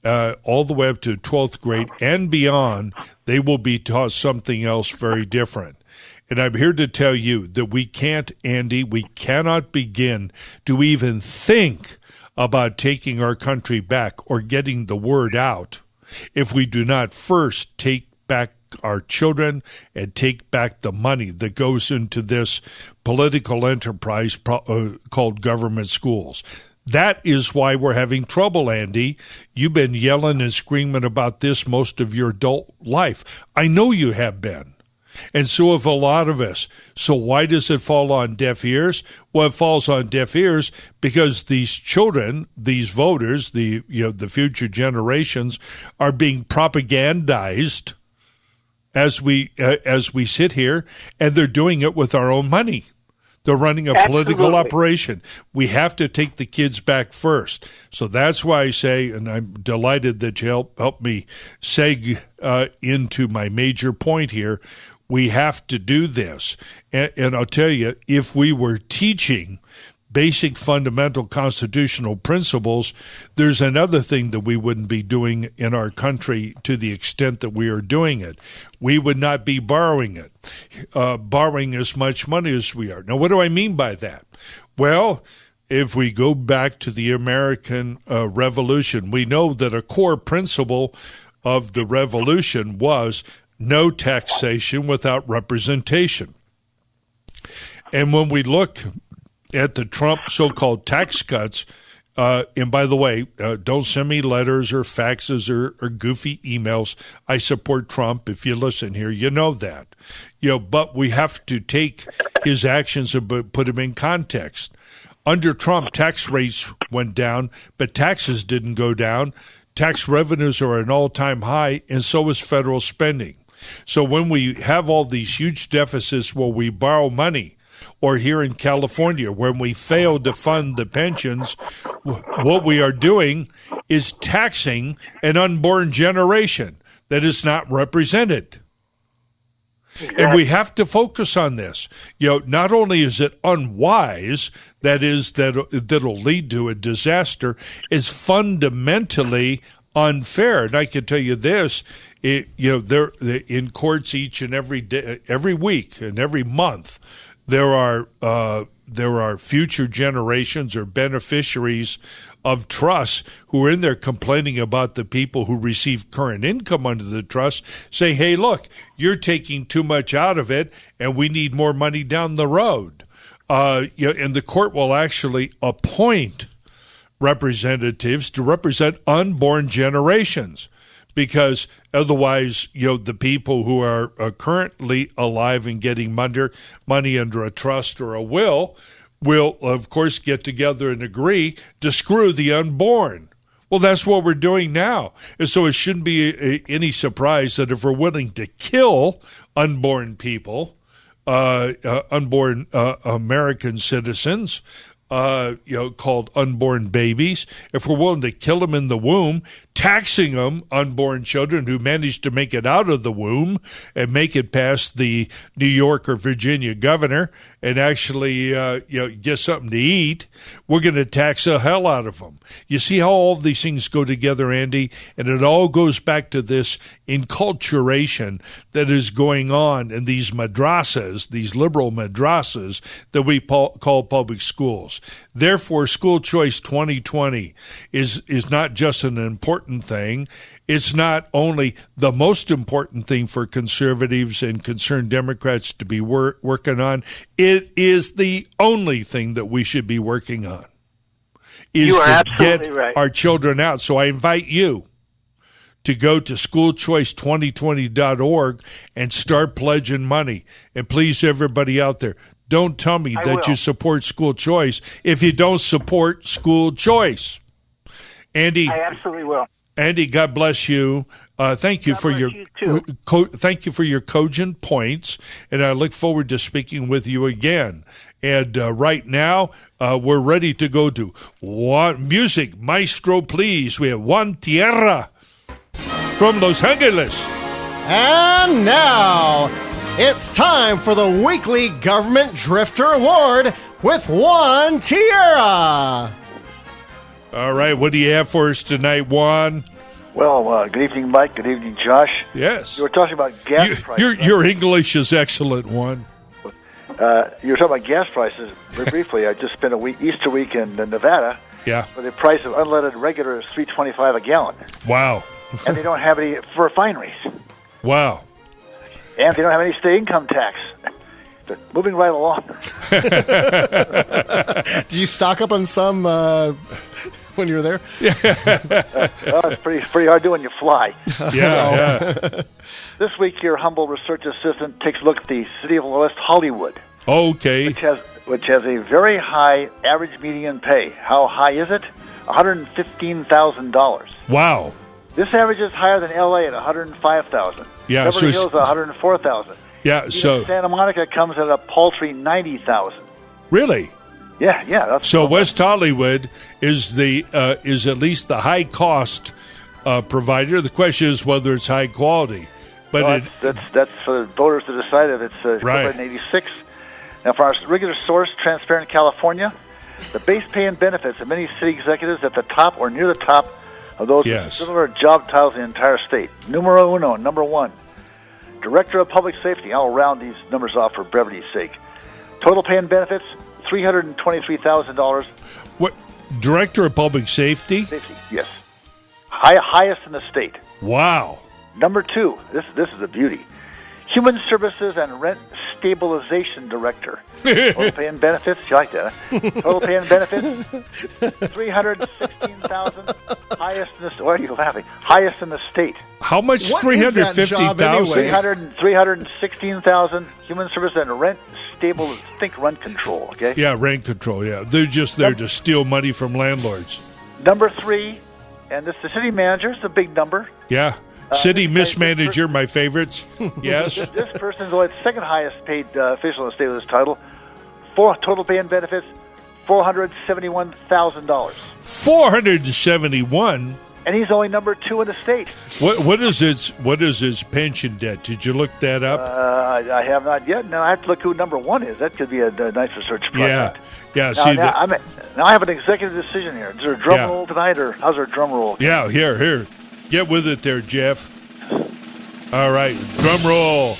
all the way up to 12th grade and beyond, they will be taught something else very different. And I'm here to tell you that we cannot begin to even think about taking our country back or getting the word out if we do not first take back our children and take back the money that goes into this political enterprise called government schools. That is why we're having trouble, Andy. You've been yelling and screaming about this most of your adult life. I know you have been. And so have a lot of us. So why does it fall on deaf ears? Well, it falls on deaf ears because these children, these voters, the future generations, are being propagandized as we sit here, and they're doing it with our own money. They're running a political operation. We have to take the kids back first. So that's why I say, and I'm delighted that you help me seg into my major point here, we have to do this. And I'll tell you, if we were teaching basic fundamental constitutional principles, there's another thing that we wouldn't be doing in our country to the extent that we are doing it. We would not be borrowing as much money as we are. Now, what do I mean by that? Well, if we go back to the American Revolution, we know that a core principle of the Revolution was no taxation without representation. And when we look at the Trump so-called tax cuts, and by the way, don't send me letters or faxes or goofy emails. I support Trump. If you listen here, you know that. But we have to take his actions and put him in context. Under Trump, tax rates went down, but taxes didn't go down. Tax revenues are at an all-time high, and so is federal spending. So when we have all these huge deficits where we borrow money, or here in California, when we fail to fund the pensions, what we are doing is taxing an unborn generation that is not represented. Exactly. And we have to focus on this. Not only is it unwise, that'll lead to a disaster, it's fundamentally unfair. And I can tell you this, they're in courts each and every day, every week and every month. There are future generations or beneficiaries of trusts who are in there complaining about the people who receive current income under the trust, say, hey, look, you're taking too much out of it and we need more money down the road. And the court will actually appoint representatives to represent unborn generations, because otherwise, the people who are currently alive and getting money under a trust or a will, of course, get together and agree to screw the unborn. Well, that's what we're doing now. And so it shouldn't be any surprise that if we're willing to kill unborn people, unborn American citizens, called unborn babies, if we're willing to kill them in the womb, taxing them, unborn children who manage to make it out of the womb and make it past the New York or Virginia governor and actually, get something to eat, we're going to tax the hell out of them. You see how all of these things go together, Andy? And it all goes back to this enculturation that is going on in these madrasas, these liberal madrasas that we call public schools. Therefore, School Choice 2020 is not just an important thing. It's not only the most important thing for conservatives and concerned Democrats to be working on. It is the only thing that we should be working on, is to get our children out. So I invite you to go to schoolchoice2020.org and start pledging money. And please, everybody out there, don't tell me that you support school choice if you don't support school choice. Andy, I absolutely will. Andy, God bless you. Thank you for thank you for your cogent points, and I look forward to speaking with you again. And right now, we're ready to go to music. Maestro, please. We have Juan Tierra from Los Angeles. And now, it's time for the weekly Government Drifter Award with Juan Tierra. All right, what do you have for us tonight, Juan? Well, good evening, Mike. Good evening, Josh. Yes. You were talking about gas prices. Your English is excellent, Juan. You were talking about gas prices. Very briefly, I just spent Easter week in Nevada. Yeah. Where the price of unleaded regular is $3.25 a gallon. Wow. And they don't have any for refineries. Wow. And they don't have any state income tax. They're moving right along. Did you stock up on some when you were there? Well, it's pretty hard doing when you fly. Yeah. This week, your humble research assistant takes a look at the city of West Hollywood. Okay. Which has a very high average median pay. How high is it? $115,000. Wow. This average is higher than L.A. at $105,000. Yeah, Beverly Hills $104,000. Yeah, even Santa Monica comes at a paltry $90,000. Really? Yeah. That's so West Hollywood is is at least the high cost provider. The question is whether it's high quality. But that's for voters to decide if it's right. 86. Now, for our regular source, Transparent California, the base pay and benefits of many city executives at the top or near the top of those with similar job titles in the entire state. Numero uno, number one. Director of Public Safety. I'll round these numbers off for brevity's sake. Total pay and benefits, $323,000. What? Director of Public Safety? Safety, yes. Highest in the state. Wow. Number two, this is a beauty. Human Services and Rent Stabilization Director. Total pay and benefits, you like that, huh? Total pay and benefits, $316,000. Highest in the state. Why are you laughing? Highest in the state. How much? $350,000. $316,000. Human Services and Rent Rent Control. Okay. Yeah, rent control. Yeah, they're just there to steal money from landlords. Number three, and this the city manager. It's a big number. Yeah. City mismanager, my favorites. Yes. This person is the second highest paid official in the state with this title. Total pay and benefits, $471,000. 471. And he's only number two in the state. What is his pension debt? Did you look that up? I have not yet. No, I have to look who number one is. That could be a nice research project. Yeah. Now I have an executive decision here. Is there a drum roll tonight, or how's our drum roll? Yeah, here. Get with it there, Jeff. All right, drum roll.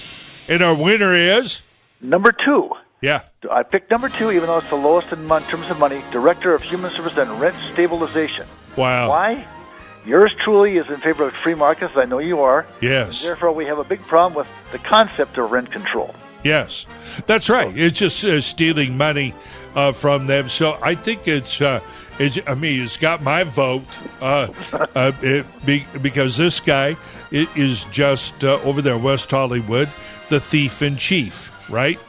And our winner is? Number two. Yeah. I picked number two, even though it's the lowest in terms of money, Director of Human Services and Rent Stabilization. Wow. Why? Yours truly is in favor of free markets, I know you are. Yes. And therefore, we have a big problem with the concept of rent control. Yes, that's right. It's just stealing money from them. So I think it's got my vote because this guy is just over there in West Hollywood, the thief in chief, right?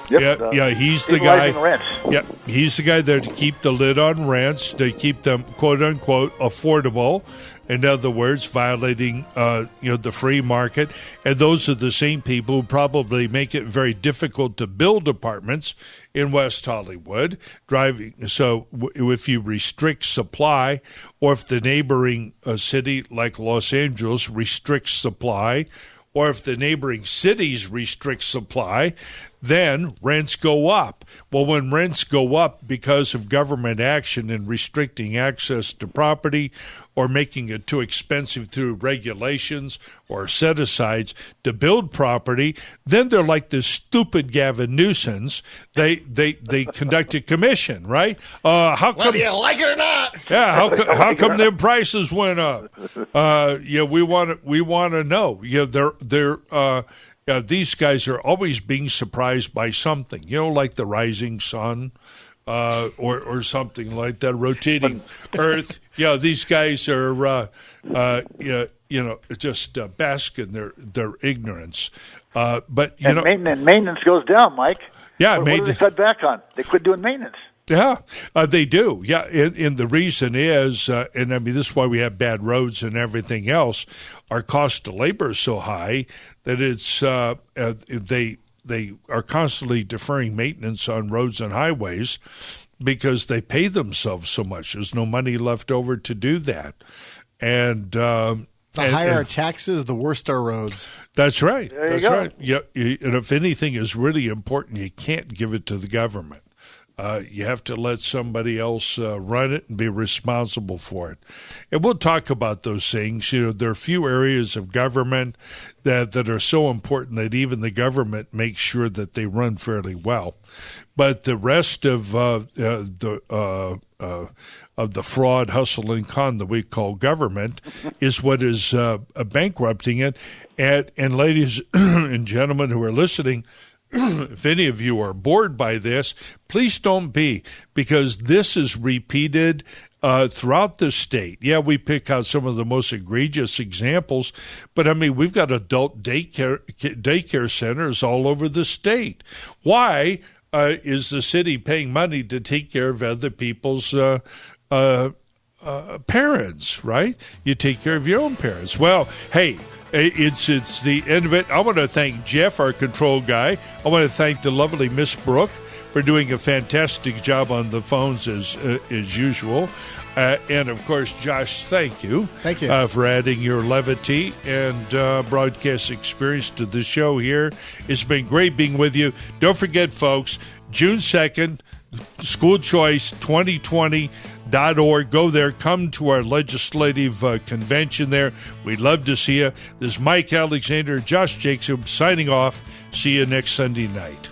Yep, he's the guy. Rents. Yeah, he's the guy there to keep the lid on rents, to keep them "quote unquote" affordable. In other words, violating the free market, and those are the same people who probably make it very difficult to build apartments in West Hollywood. So if you restrict supply, or if the neighboring city like Los Angeles restricts supply, or if the neighboring cities restrict supply, then rents go up. Well, when rents go up because of government action in restricting access to property or making it too expensive through regulations or set-asides to build property, then they're like this stupid Gavin Newsom. They conduct a commission, right? How come, whether you like it or not. Yeah, how come their prices went up? We want to know. These guys are always being surprised by something, like the rising sun or something like that, rotating Earth. Yeah, these guys are, just bask in their ignorance. But maintenance goes down, Mike. Yeah, what do they cut back on? They quit doing maintenance. Yeah, they do. Yeah, and the reason is, and I mean, this is why we have bad roads and everything else. Our cost of labor is so high that it's they are constantly deferring maintenance on roads and highways because they pay themselves so much. There's no money left over to do that, and the higher our taxes, the worse our roads. That's right. There you That's go. right. Yeah, and if anything is really important, you can't give it to the government. You have to let somebody else run it and be responsible for it. And we'll talk about those things. You know, there are a few areas of government that are so important that even the government makes sure that they run fairly well. But the rest of the fraud, hustle, and con that we call government is what is bankrupting it. And ladies and gentlemen who are listening, if any of you are bored by this, please don't be, because this is repeated throughout the state. Yeah, we pick out some of the most egregious examples, but I mean, we've got adult daycare centers all over the state. Why is the city paying money to take care of other people's parents, right? You take care of your own parents. Well, hey, it's the end of it. I want to thank Jeff, our control guy. I want to thank the lovely Miss Brooke for doing a fantastic job on the phones as usual. And, of course, Josh, thank you. Thank you. For adding your levity and broadcast experience to the show here. It's been great being with you. Don't forget, folks, June 2nd, School Choice 2020.org. Go there. Come to our legislative convention there. We'd love to see you. This is Mike Alexander, Josh Jacobs signing off. See you next Sunday night.